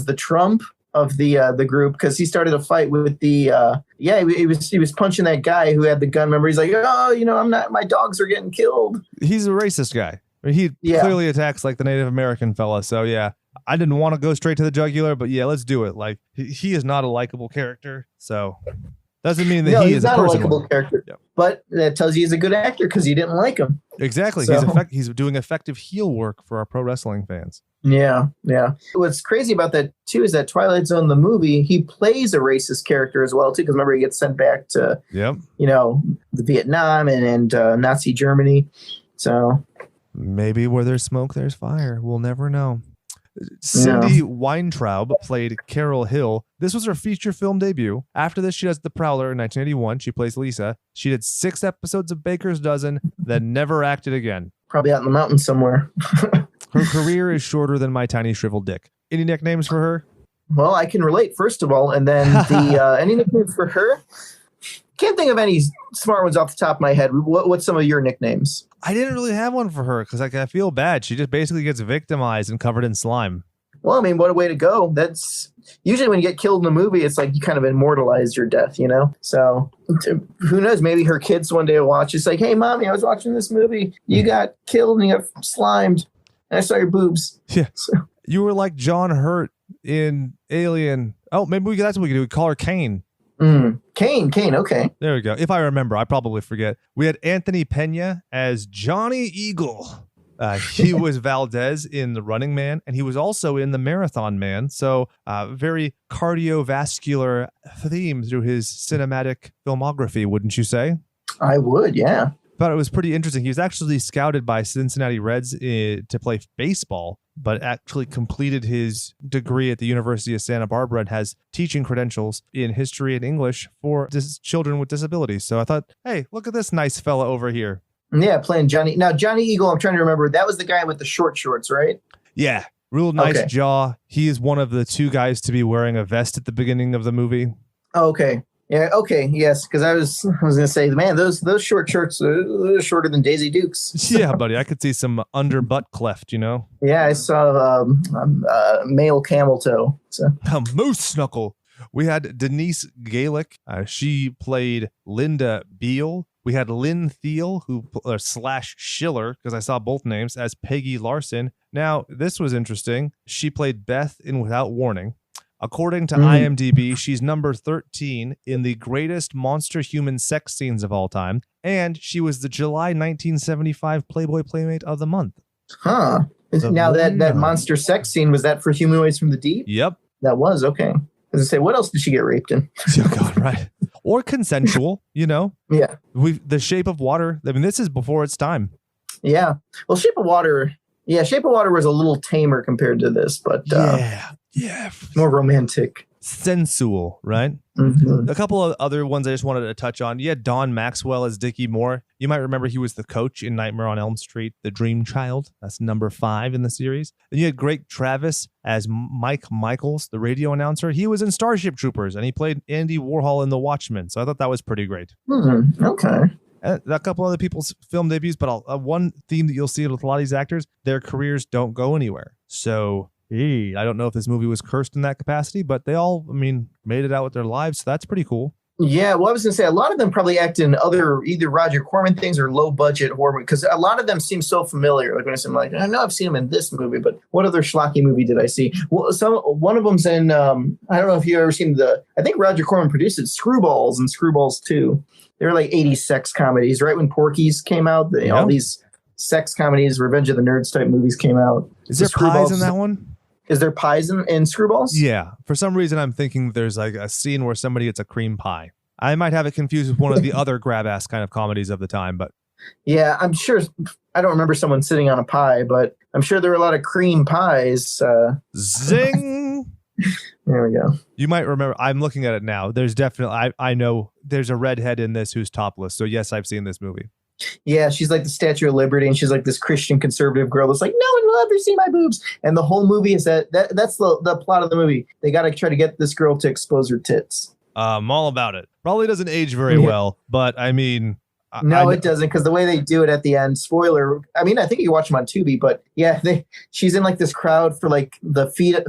the Trump of the group because he started a fight with he was punching that guy who had the gun. Remember, he's like, oh, you know, I'm not. My dogs are getting killed. He's a racist guy. I mean, he clearly attacks like the Native American fella. So yeah, I didn't want to go straight to the jugular, but yeah, let's do it. Like he is not a likable character. So. Doesn't mean that he is not a likable character, but that tells you he's a good actor because you didn't like him. Exactly. So, he's doing effective heel work for our pro wrestling fans. Yeah. What's crazy about that too is that Twilight Zone, the movie, he plays a racist character as well too. Because remember, he gets sent back to, the Vietnam and Nazi Germany. So maybe where there's smoke, there's fire. We'll never know. Cindy Weintraub played Carol Hill. This was her feature film debut. After this, she does The Prowler in 1981. She plays Lisa. She did 6 episodes of Baker's Dozen, then never acted again. Probably out in the mountains somewhere. Her career is shorter than my tiny shriveled dick. Any nicknames for her? Well, I can relate, first of all, and then any nicknames for her? Can't think of any smart ones off the top of my head. What's some of your nicknames? I didn't really have one for her because I feel bad. She just basically gets victimized and covered in slime. Well, I mean, what a way to go. That's usually when you get killed in a movie, it's like you kind of immortalize your death, you know? So who knows? Maybe her kids one day will watch. It's like, hey, Mommy, I was watching this movie. You got killed and you got slimed. And I saw your boobs. Yeah. So. You were like John Hurt in Alien. Oh, maybe that's what we could do. We call her Kane. Kane, okay. There we go. If I remember, I probably forget. We had Anthony Pena as Johnny Eagle. He was Valdez in The Running Man, and he was also in The Marathon Man. So very cardiovascular theme through his cinematic filmography, wouldn't you say? I would, yeah. Thought it was pretty interesting. He was actually scouted by Cincinnati Reds to play baseball, but actually completed his degree at the University of Santa Barbara and has teaching credentials in history and English for children with disabilities. So I thought, hey, look at this nice fella over here. Yeah, playing Johnny. Now, Johnny Eagle, I'm trying to remember, that was the guy with the short shorts, right? Yeah, real nice jaw. He is one of the 2 guys to be wearing a vest at the beginning of the movie. Oh, okay. Yeah, okay, yes, because I was going to say, man, those short shorts are shorter than Daisy Duke's. Yeah, buddy, I could see some under butt cleft, you know? Yeah, I saw male camel toe. So. A moose knuckle. We had Denise Galick. She played Linda Beale. We had Lynn Thiel, / Schiller, because I saw both names, as Peggy Larson. Now, this was interesting. She played Beth in Without Warning. According to IMDb, she's number 13 in the greatest monster human sex scenes of all time, and she was the July 1975 Playboy Playmate of the Month. Huh. Now that monster sex scene, was that for Humanoids from the Deep? Yep. That was, okay. I was going to say, what else did she get raped in? Oh, God, right. Or consensual, you know? Yeah. The Shape of Water. I mean, this is before its time. Yeah. Well, Shape of Water was a little tamer compared to this, but yeah, more romantic. Sensual, right? Mm-hmm. A couple of other ones I just wanted to touch on. You had Don Maxwell as Dickie Moore. You might remember he was the coach in Nightmare on Elm Street, the Dream Child. That's number 5 in the series. Then you had Greg Travis as Mike Michaels, the radio announcer. He was in Starship Troopers, and he played Andy Warhol in The Watchmen. So I thought that was pretty great. Okay. A couple other people's film debuts, but one theme that you'll see with a lot of these actors, their careers don't go anywhere. So I don't know if this movie was cursed in that capacity, but they all, made it out with their lives. So that's pretty cool. Yeah, well, I was going to say, a lot of them probably act in other either Roger Corman things or low-budget horror, because a lot of them seem so familiar. Like when I'm like, I know I've seen him in this movie, but what other schlocky movie did I see? Well, one of them's in, I don't know if you've ever seen I think Roger Corman produced it, Screwballs and Screwballs 2. They were like 80s sex comedies, right when Porky's came out. All these sex comedies, Revenge of the Nerds type movies came out. Is there pies in that one? Is there pies in Screwballs? Yeah. For some reason, I'm thinking there's like a scene where somebody gets a cream pie. I might have it confused with one of the other grab-ass kind of comedies of the time, but... Yeah, I'm sure... I don't remember someone sitting on a pie, but I'm sure there were a lot of cream pies. Zing! There we go. You might remember... I'm looking at it now. There's definitely... I know there's a redhead in this who's topless, so yes, I've seen this movie. Yeah, she's like the Statue of Liberty, and she's like this Christian conservative girl that's like, no one will ever see my boobs. And the whole movie is that's the plot of the movie. They got to try to get this girl to expose her tits. I'm all about it. Probably doesn't age very well, but No, it doesn't, because the way they do it at the end, spoiler, I think you can watch them on Tubi, but yeah, she's in like this crowd for like the feed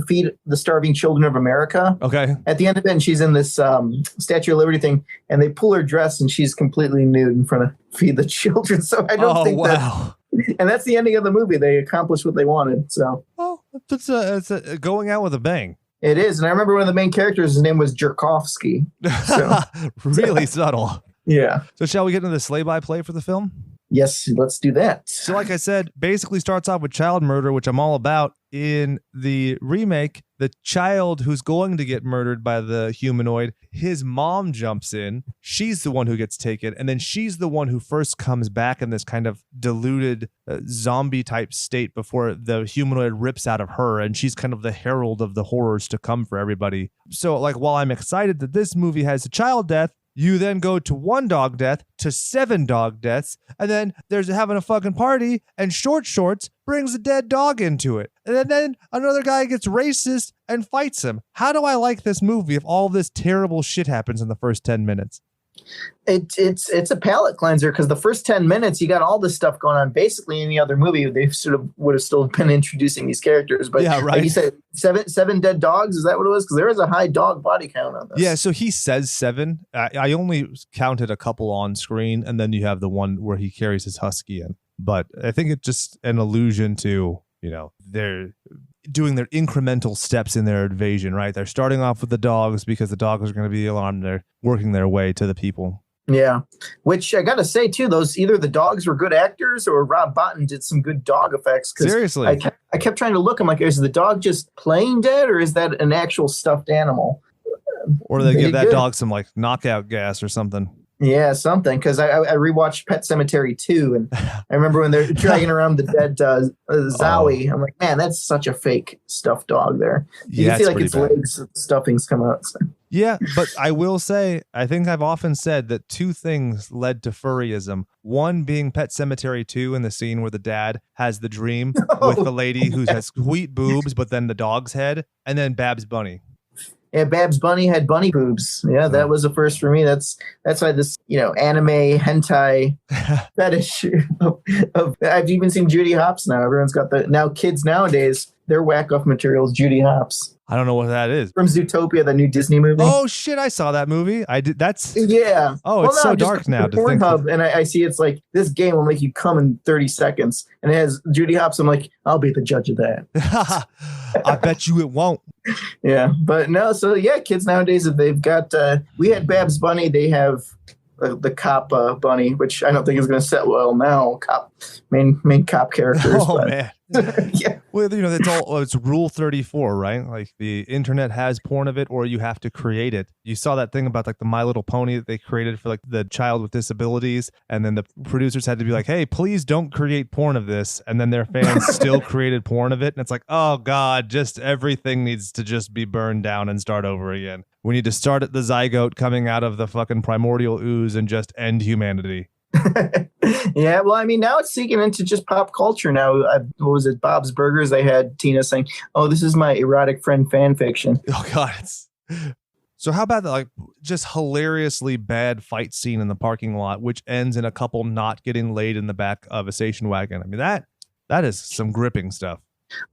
the starving children of America. Okay. At the end of it, and she's in this Statue of Liberty thing, and they pull her dress and she's completely nude in front of Feed the Children. So I don't think that. And that's the ending of the movie. They accomplished what they wanted. So. Oh, it's going out with a bang. It is. And I remember one of the main characters, his name was Jerkovsky. So. Really subtle. Yeah. So shall we get into the slay-by-play for the film? Yes, let's do that. So like I said, basically starts off with child murder, which I'm all about. in the remake, the child who's going to get murdered by the humanoid, his mom jumps in. She's the one who gets taken. And then she's the one who first comes back in this kind of diluted zombie type state before the humanoid rips out of her. And she's kind of the herald of the horrors to come for everybody. So like, while I'm excited that this movie has a child death, you then go to 1 dog death to 7 dog deaths, and then there's having a fucking party, and Short Shorts brings a dead dog into it. And then another guy gets racist and fights him. How do I like this movie if all this terrible shit happens in the first 10 minutes? It's a palate cleanser because the first 10 minutes you got all this stuff going on. Basically, any other movie they sort of would have still been introducing these characters. But yeah, right. Like you said, seven dead dogs. Is that what it was? Because there is a high dog body count on this. Yeah, so he says 7. I only counted a couple on screen, and then you have the one where he carries his husky in. But I think it's just an allusion to, they're doing their incremental steps in their invasion, right? They're starting off with the dogs because the dogs are going to be alarmed. They're working their way to the people. Yeah, which I got to say, too, either the dogs were good actors or Rob Bottin did some good dog effects. Seriously. I kept trying to look. I'm like, is the dog just plain dead or is that an actual stuffed animal? Or they give that dog some like knockout gas or something. Yeah, something, because I rewatched Pet Sematary 2, and I remember when they're dragging around the dead Zowie. I'm like, man, that's such a fake stuffed dog there. You can see like its legs, stuffings come out. So. Yeah, but I will say, I think I've often said that 2 things led to furryism. One being Pet Sematary 2 in the scene where the dad has the dream with the lady who has sweet boobs, but then the dog's head, and then Babs Bunny. Yeah, Babs Bunny had bunny boobs. Yeah, that was a first for me. That's why this, anime hentai fetish of I've even seen Judy Hopps now. Everyone's got kids nowadays, their whack-off material is Judy Hopps. I don't know what that is. From Zootopia, the new Disney movie. Oh shit, I saw that movie. I did. That's yeah. Oh, it's so dark now. Pornhub, and I see it's like this game will make you come in 30 seconds, and it has Judy Hopps. I'm like, I'll be the judge of that. I bet you it won't. Yeah, but no. So yeah, kids nowadays, if they've got, we had Babs Bunny. They have the cop bunny, which I don't think is going to set well now. Cop main cop characters. Oh but. man. Yeah. Well, it's Rule 34, right? Like the internet has porn of it, or you have to create it. You saw that thing about like the My Little Pony that they created for like the child with disabilities, and then the producers had to be like, "Hey, please don't create porn of this," and then their fans still created porn of it, and it's like, oh god, just everything needs to just be burned down and start over again. We need to start at the zygote coming out of the fucking primordial ooze and just end humanity. Yeah, well, I mean, now it's seeking into just pop culture now. What was it? Bob's Burgers. They had Tina saying, "Oh, this is my erotic friend fan fiction." Oh God. So how about that, like, just hilariously bad fight scene in the parking lot, which ends in a couple not getting laid in the back of a station wagon? I mean, that is some gripping stuff.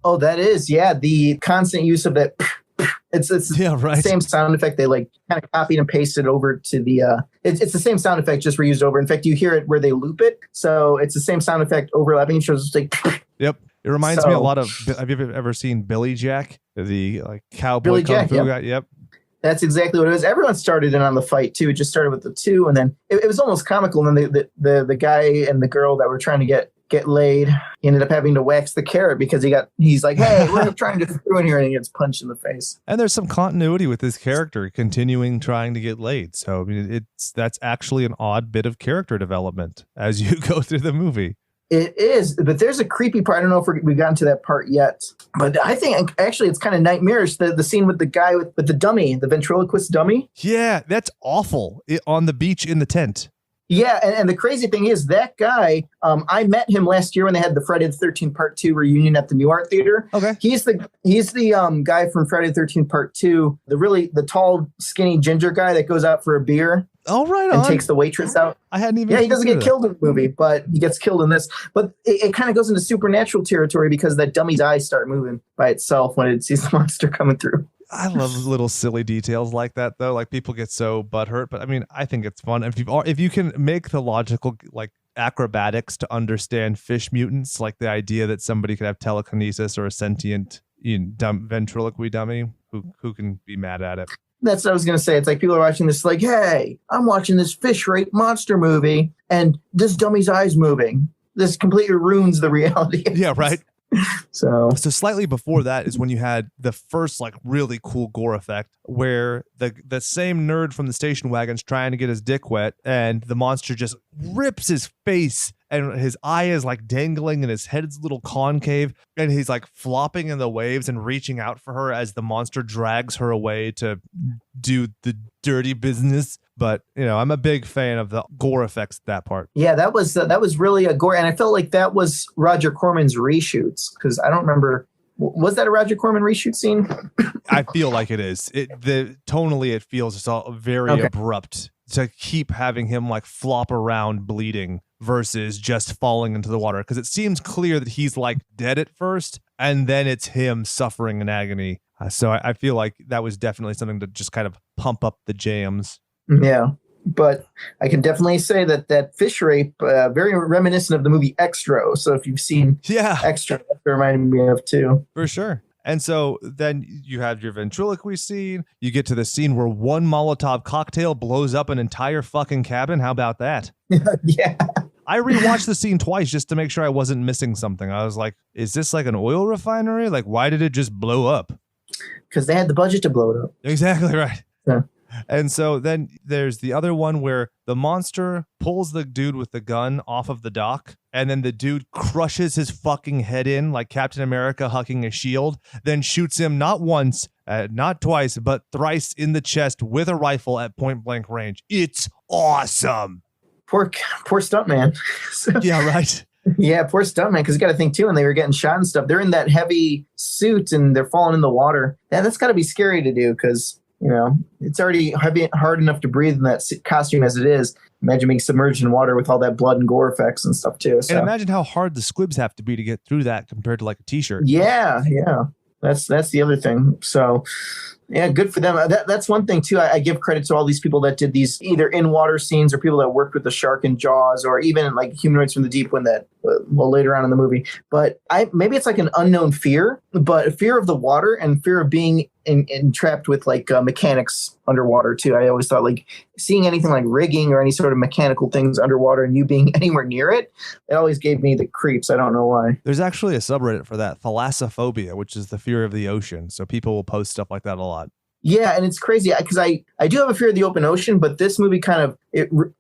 Oh, that is, yeah. The constant use of that. It's the same sound effect. They like kind of copied and pasted over to the it's the same sound effect just reused over. In fact, you hear it where they loop it, so it's the same sound effect overlapping. So it's like yep. It reminds me a lot of. Have you ever seen Billy Jack, the like cowboy kung fu guy? Yep. That's exactly what it was. Everyone started in on the fight too. It just started with the 2, and then it was almost comical. And then the guy and the girl that were trying to get laid ended up having to wax the carrot because he's like, hey, we're trying to screw in here, and he gets punched in the face. And there's some continuity with this character continuing trying to get laid. So I mean, that's actually an odd bit of character development as you go through the movie. It is, but there's a creepy part. I don't know if we've gotten to that part yet, but I think actually it's kind of nightmarish. The scene with the guy with the dummy, the ventriloquist dummy. Yeah, that's awful. On the beach in the tent. Yeah, and the crazy thing is that guy, I met him last year when they had the Friday the 13th Part 2 reunion at the New Art Theater. Okay. He's the guy from Friday the 13th Part 2, the tall, skinny ginger guy that goes out for a beer. Oh, right on. And takes the waitress out. I hadn't even. Yeah, he doesn't get killed in the movie, but he gets killed in this. But it kind of goes into supernatural territory because that dummy's eyes start moving by itself when it sees the monster coming through. I love little silly details like that, though. Like people get so butthurt, but I mean, I think it's fun. If you can make the logical like acrobatics to understand fish mutants, like the idea that somebody could have telekinesis or a sentient ventriloquy dummy, who can be mad at it? That's what I was going to say. It's like people are watching this like, hey, I'm watching this fish rape monster movie and this dummy's eyes moving. This completely ruins the reality. Yeah, right. So slightly before that is when you had the first like really cool gore effect where the same nerd from the station wagon's trying to get his dick wet and the monster just rips his face and his eye is like dangling and his head's a little concave and he's like flopping in the waves and reaching out for her as the monster drags her away to do the dirty business. But, you know, I'm a big fan of the gore effects, that part. Yeah, that was really a gore. And I felt like that was Roger Corman's reshoots because I don't remember. Was that a Roger Corman reshoot scene? I feel like it is. Tonally, it feels just all very abrupt to keep having him like flop around bleeding versus just falling into the water. Because it seems clear that he's like dead at first and then it's him suffering in agony. So I feel like that was definitely something to just kind of pump up the jams. Yeah, but I can definitely say that fish rape, very reminiscent of the movie Extra. So if you've seen Extra, that reminded me of too. For sure. And so then you have your ventriloquy scene. You get to the scene where one Molotov cocktail blows up an entire fucking cabin. How about that? Yeah. I rewatched the scene twice just to make sure I wasn't missing something. I was like, is this like an oil refinery? Like, why did it just blow up? Because they had the budget to blow it up. Exactly right. Yeah. And so then there's the other one where the monster pulls the dude with the gun off of the dock, and then the dude crushes his fucking head in like Captain America hucking a shield, then shoots him not once, not twice, but thrice in the chest with a rifle at point blank range. It's awesome. Poor stuntman. Yeah, right. Yeah, poor stuntman, because you got to think, too, when they were getting shot and stuff, they're in that heavy suit and they're falling in the water. Yeah, that's got to be scary to do because... You know, it's already hard enough to breathe in that costume as it is. Imagine being submerged in water with all that blood and gore effects and stuff too. So. And imagine how hard the squibs have to be to get through that compared to like a t-shirt. Yeah. That's the other thing. So, yeah, good for them. That's one thing too. I give credit to all these people that did these either in water scenes or people that worked with the shark in Jaws or even like Humanoids from the Deep when that later on in the movie. But maybe it's like an unknown fear, but a fear of the water and fear of being entrapped with like mechanics underwater too. I always thought like seeing anything like rigging or any sort of mechanical things underwater and you being anywhere near it always gave me the creeps. I don't know why. There's actually a subreddit for that, thalassophobia, which is the fear of the ocean. So people will post stuff like that a lot. Yeah, and it's crazy because I do have a fear of the open ocean, but this movie kind of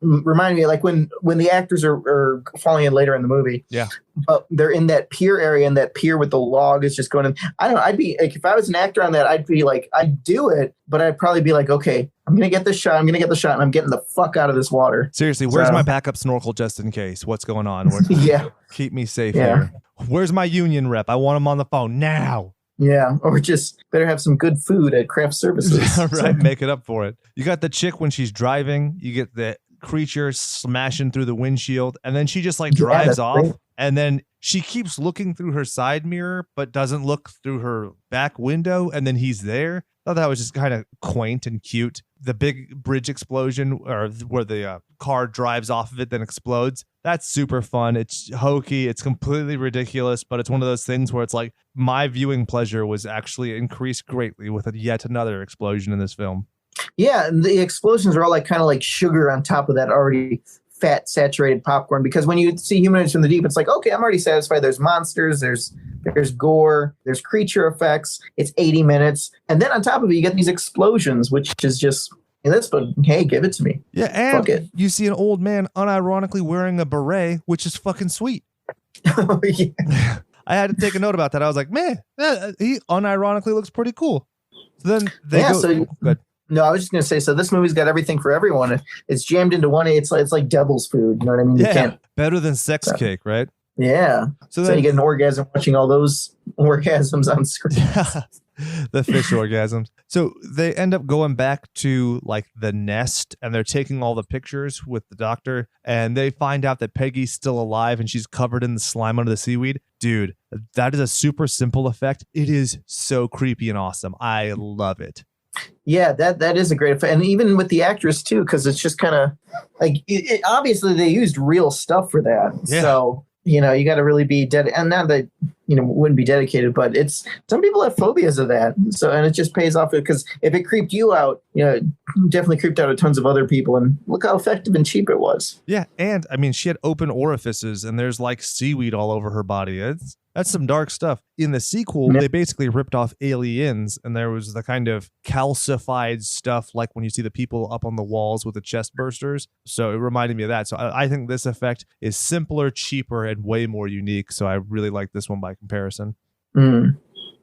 reminded me like when the actors are falling in later in the movie. Yeah, but they're in that pier area, and that pier with the log is just going in. I don't know. I'd be like, if I was an actor on that, I'd be like, I'd do it, but I'd probably be like, okay, I'm gonna get this shot. And I'm getting the fuck out of this water. Seriously, where's my backup snorkel just in case? What's going on? Yeah, keep me safe here. Where's my union rep? I want him on the phone now. Yeah, or just better have some good food at craft services. Right, make it up for it. You got the chick when she's driving, you get the creature smashing through the windshield, and then she just like drives off, great. And then she keeps looking through her side mirror, but doesn't look through her back window, and then he's there. I thought that was just kind of quaint and cute. The big bridge explosion, or where the car drives off of it, then explodes. That's super fun. It's hokey. It's completely ridiculous, but it's one of those things where it's like my viewing pleasure was actually increased greatly with yet another explosion in this film. Yeah, and the explosions are all like kind of like sugar on top of that already fat, saturated popcorn. Because when you see Humanoids from the Deep, it's like, okay, I'm already satisfied. There's monsters, there's gore, there's creature effects. It's 80 minutes. And then on top of it, you get these explosions, which is just... hey, give it to me. Yeah, and you see an old man unironically wearing a beret, which is fucking sweet. Oh, yeah. I had to take a note about that. I was like, man, he unironically looks pretty cool. So then they go... Good. No, I was just going to say, so this movie's got everything for everyone. It's jammed into one. It's like devil's food. You know what I mean? Yeah, you can't, better than sex cake, right? Yeah. So then you get an orgasm watching all those orgasms on screen. The fish orgasms. So they end up going back to like the nest and they're taking all the pictures with the doctor and they find out that Peggy's still alive and she's covered in the slime under the seaweed. Dude, that is a super simple effect. It is so creepy and awesome. I love it. Yeah, that is a great effect. And even with the actress too, because it's just kind of like obviously they used real stuff for that. Yeah. So, you know, you got to really be dead. And now that wouldn't be dedicated, but some people have phobias of that. So, and it just pays off because if it creeped you out, it definitely creeped out tons of other people, and look how effective and cheap it was. Yeah. And I mean, she had open orifices and there's like seaweed all over her body. That's some dark stuff. In the sequel, they basically ripped off Aliens, and there was the kind of calcified stuff like when you see the people up on the walls with the chest bursters. So it reminded me of that. So I think this effect is simpler, cheaper, and way more unique. So I really like this one by comparison. I'll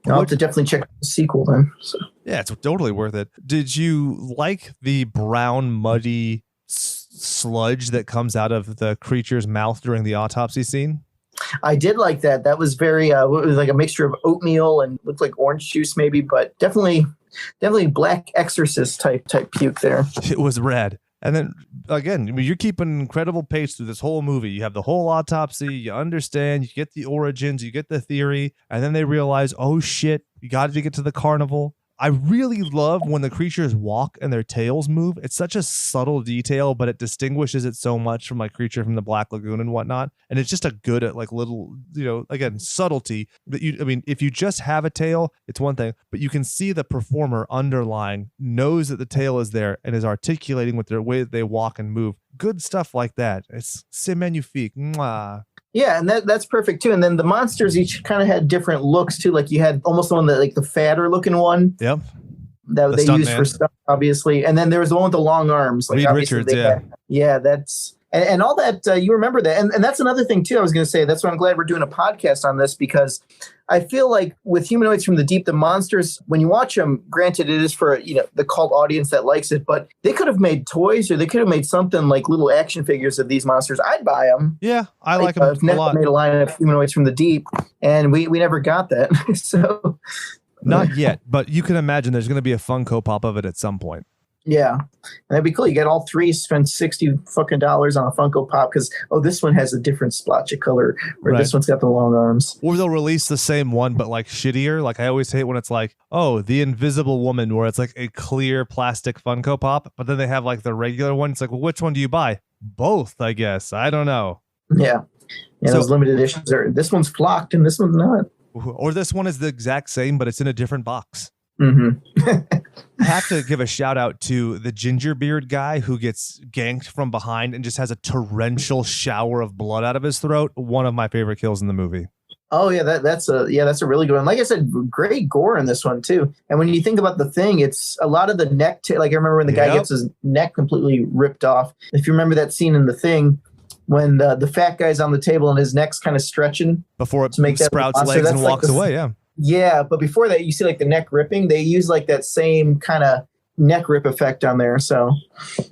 have to definitely check the sequel then. So. Yeah, it's totally worth it. Did you like the brown, muddy sludge that comes out of the creature's mouth during the autopsy scene? I did like that. That was very, it was like a mixture of oatmeal and looked like orange juice maybe, but definitely Black Exorcist type puke there. It was rad. And then again, I mean, you're keeping an incredible pace through this whole movie. You have the whole autopsy, you understand, you get the origins, you get the theory, and then they realize, oh shit, you got to get to the carnival. I really love when the creatures walk and their tails move. It's such a subtle detail, but it distinguishes it so much from like Creature from the Black Lagoon and whatnot. And it's just a good at like little, again, subtlety. But if you just have a tail, it's one thing, but you can see the performer underlying knows that the tail is there and is articulating with their way that they walk and move. Good stuff like that. It's c'est magnifique. Mwah. Yeah, and that's perfect too. And then the monsters each kind of had different looks too. Like you had almost the one that like the fatter looking one. Yep. That they used for stuff, obviously. And then there was the one with the long arms. Like Reed Richards, yeah, that's and all that. You remember that. And that's another thing too. I was going to say that's why I'm glad we're doing a podcast on this, because I feel like with Humanoids from the Deep, the monsters, when you watch them, granted it is for the cult audience that likes it, but they could have made toys or they could have made something like little action figures of these monsters. I'd buy them. Yeah, I like them a lot. Made a line of Humanoids from the Deep, and we never got that. So not yet, but you can imagine there's going to be a Funko Pop of it at some point. Yeah, and that'd be cool. You get all three, spend $60 fucking on a Funko Pop because this one has a different splotch of color, or this one's got the long arms. Or they'll release the same one but like shittier. Like I always hate when it's like, the Invisible Woman, where it's like a clear plastic Funko Pop, but then they have like the regular one. It's like, well, which one do you buy? Both, I guess. I don't know. Yeah, so, those limited editions are. This one's flocked and this one's not. Or this one is the exact same, but it's in a different box. Mm-hmm. I have to give a shout out to the ginger beard guy who gets ganked from behind and just has a torrential shower of blood out of his throat. One of my favorite kills in the movie. Oh yeah, that's a really good one. Like I said, great gore in this one too. And when you think about the thing, it's a lot of the neck. Like I remember when the guy gets his neck completely ripped off. If you remember that scene in The Thing, when the fat guy's on the table and his neck's kind of stretching before it to make sprouts legs and walks away. Yeah. Yeah, but before that, you see like the neck ripping. They use like that same kind of neck rip effect on there. So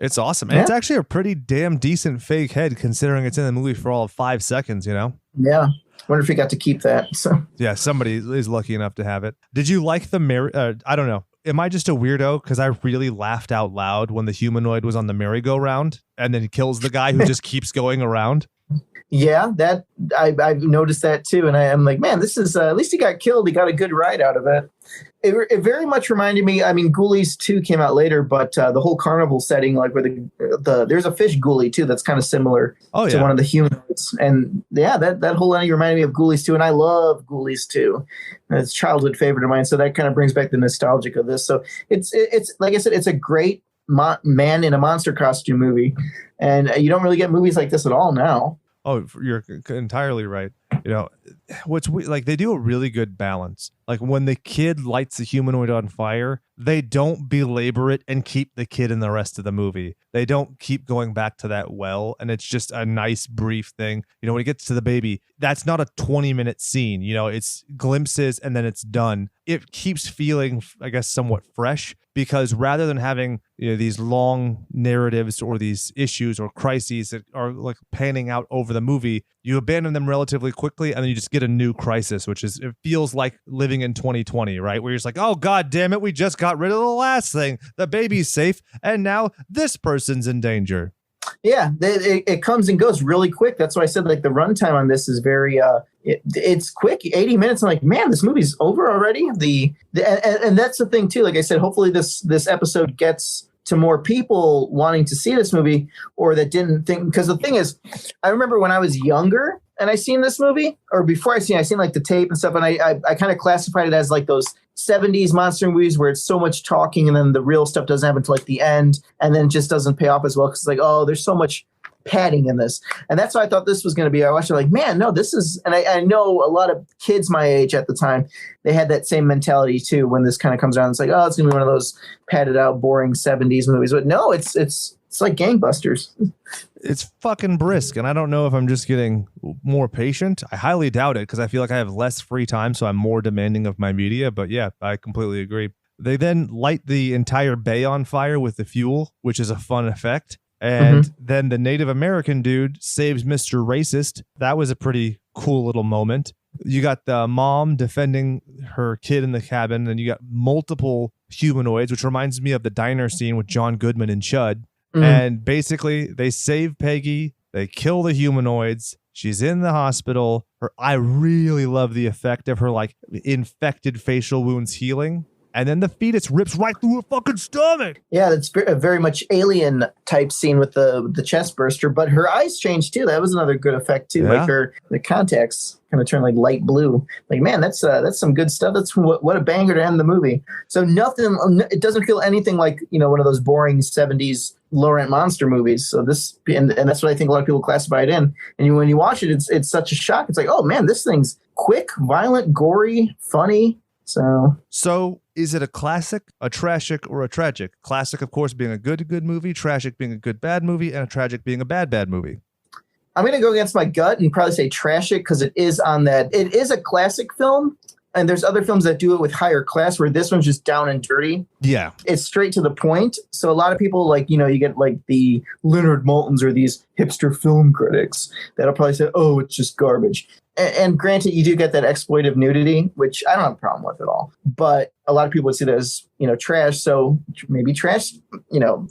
it's awesome. And it's actually a pretty damn decent fake head considering it's in the movie for all of 5 seconds, Yeah. Wonder if he got to keep that. So yeah, somebody is lucky enough to have it. Did you like the I don't know. Am I just a weirdo? Because I really laughed out loud when the humanoid was on the merry-go-round and then he kills the guy who just keeps going around. Yeah, that I've noticed that too, and I'm like, man, this is at least he got killed. He got a good ride out of it. It very much reminded me. I mean, Ghoulies 2 came out later, but the whole carnival setting, like where there's a fish ghoulie too that's kind of similar to one of the humanoids, and yeah, that whole ending reminded me of Ghoulies 2, and I love Ghoulies 2. It's a childhood favorite of mine, so that kind of brings back the nostalgic of this. So it's like I said, it's a great man in a monster costume movie, and you don't really get movies like this at all now. Oh, you're entirely right. Like they do a really good balance. Like when the kid lights the humanoid on fire, they don't belabor it and keep the kid in the rest of the movie. They don't keep going back to that well. And it's just a nice brief thing. When it gets to the baby, that's not a 20-minute scene. It's glimpses and then it's done. It keeps feeling, I guess, somewhat fresh because rather than having these long narratives or these issues or crises that are like panning out over the movie, you abandon them relatively quickly and then you just get a new crisis, it feels like living in 2020, right? Where you're just like, oh, God damn it, we just got rid of the last thing. The baby's safe and now this person's in danger. Yeah, it comes and goes really quick. That's why I said like the runtime on this is very it's quick, 80 minutes. I'm like, man, this movie's over already. And that's the thing too. Like I said, hopefully this episode gets to more people wanting to see this movie or that didn't think, because the thing is, I remember when I was younger, and I seen this movie, or before I seen like the tape and stuff, and I kind of classified it as like those 70s monster movies where it's so much talking and then the real stuff doesn't happen until like the end, and then it just doesn't pay off as well because it's like, oh, there's so much padding in this. And that's what I thought this was going to be. I watched it like, man, no, this is, and I know a lot of kids my age at the time, they had that same mentality too when this kind of comes around. It's like, oh, it's going to be one of those padded out, boring 70s movies. But no, it's like gangbusters. It's fucking brisk, and I don't know if I'm just getting more patient. I highly doubt it because I feel like I have less free time, so I'm more demanding of my media. But yeah, I completely agree. They then light the entire bay on fire with the fuel, which is a fun effect. And then the Native American dude saves Mr. Racist. That was a pretty cool little moment. You got the mom defending her kid in the cabin, and you got multiple humanoids, which reminds me of the diner scene with John Goodman and Chud. And basically, they save Peggy. They kill the humanoids. She's in the hospital. I really love the effect of her like infected facial wounds healing. And then the fetus rips right through her fucking stomach. Yeah, that's very much alien type scene with the chest burster. But her eyes changed too. That was another good effect too. Yeah. Like the contacts kind of turn like light blue. Like, man, that's some good stuff. That's what a banger to end the movie. So nothing. It doesn't feel anything like one of those boring 70s low-rent monster movies. So this and that's what I think a lot of people classify it in. And when you watch it, it's such a shock. It's like, oh man, this thing's quick, violent, gory, funny. So is it a classic, a trashic, or a tragic? Classic, of course, being a good movie, trashic being a good bad movie, and a tragic being a bad movie. I'm going to go against my gut and probably say trashic because it is on that. It is a classic film, and there's other films that do it with higher class where this one's just down and dirty. Yeah. It's straight to the point. So a lot of people you get like the Leonard Maltins or these hipster film critics that'll probably say, oh, it's just garbage. And granted, you do get that exploitive nudity, which I don't have a problem with at all. But a lot of people would see that as, trash. So maybe trash, Call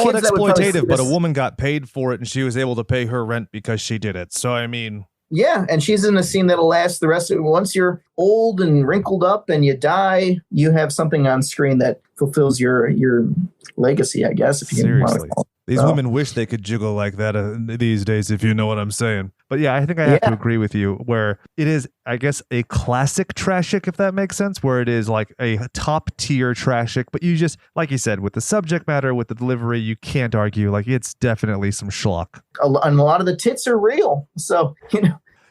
it exploitative, but a woman got paid for it and she was able to pay her rent because she did it. So, I mean... Yeah, and she's in a scene that'll last the rest of it. Once you're old and wrinkled up and you die, you have something on screen that fulfills your legacy, I guess. If you Seriously. These women wish they could jiggle like that these days, if you know what I'm saying. But yeah, I think I have to agree with you where it is, I guess, a classic trashic, if that makes sense, where it is like a top tier trashic. But you just, like you said, with the subject matter, with the delivery, you can't argue. Like, it's definitely some schlock. And a lot of the tits are real. So,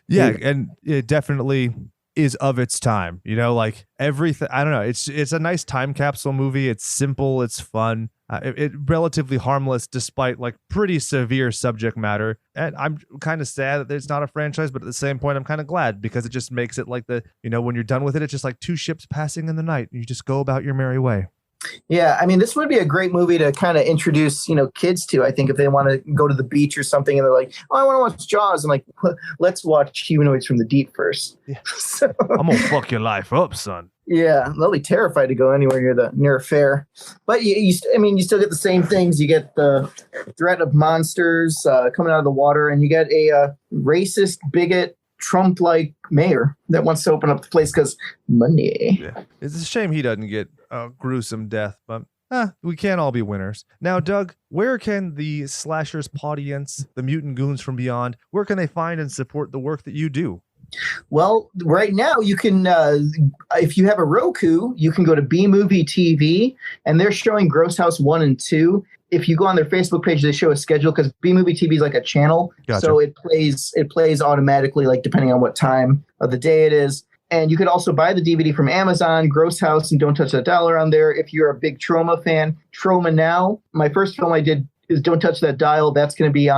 Yeah, and it definitely is of its time, like everything. I don't know. It's a nice time capsule movie. It's simple. It's fun. It relatively harmless despite like pretty severe subject matter. And I'm kind of sad that there's not a franchise, but at the same point, I'm kind of glad because it just makes it like when you're done with it, it's just like two ships passing in the night. And you just go about your merry way. Yeah, I mean, this would be a great movie to kind of introduce, kids to. I think if they want to go to the beach or something and they're like, oh, I want to watch Jaws. I'm like, let's watch Humanoids from the Deep first. Yeah. I'm going to fuck your life up, son. Yeah, they'll be terrified to go anywhere near a fair. But you still get the same things. You get the threat of monsters coming out of the water, and you get a racist, bigot, Trump-like mayor that wants to open up the place because money. Yeah. It's a shame he doesn't get a gruesome death, but we can't all be winners. Now, Doug, where can the Slashers audience, the Mutant Goons from Beyond, where can they find and support the work that you do? Well, right now you can, if you have a Roku, you can go to B Movie TV, and they're showing Gross House 1 and 2. If you go on their Facebook page, they show a schedule because B Movie TV is like a channel. Gotcha. So it plays automatically, like depending on what time of the day it is. And you could also buy the DVD from Amazon, Gross House, and Don't Touch That Dollar on there. If you're a big Troma fan, Troma Now. My first film I did is Don't Touch That Dial. That's going to be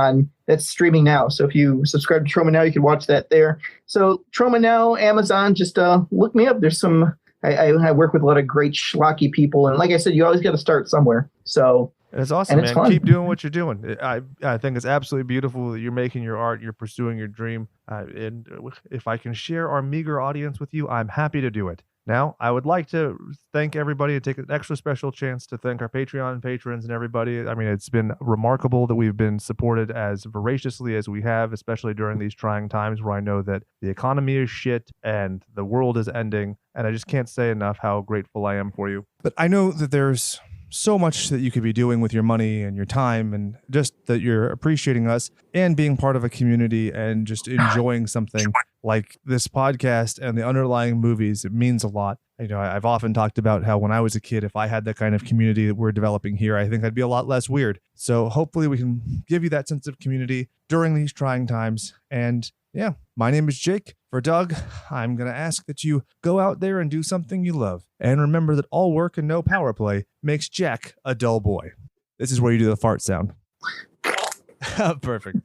that's streaming now. So if you subscribe to Troma Now, you can watch that there. So Troma Now, Amazon, just look me up. There's some, I work with a lot of great schlocky people. And like I said, you always got to start somewhere. So it's awesome, man. Keep doing what you're doing. I think it's absolutely beautiful that you're making your art, you're pursuing your dream. And if I can share our meager audience with you, I'm happy to do it. Now, I would like to thank everybody and take an extra special chance to thank our Patreon patrons and everybody. I mean, it's been remarkable that we've been supported as voraciously as we have, especially during these trying times where I know that the economy is shit and the world is ending. And I just can't say enough how grateful I am for you. But I know that there's so much that you could be doing with your money and your time, and just that you're appreciating us and being part of a community and just enjoying something like this podcast and the underlying movies. It means a lot. You know, I've often talked about how when I was a kid, if I had that kind of community that we're developing here, I think I'd be a lot less weird. So hopefully we can give you that sense of community during these trying times. And yeah, my name is Jake. For Doug, I'm going to ask that you go out there and do something you love. And remember that all work and no power play makes Jack a dull boy. This is where you do the fart sound. Perfect.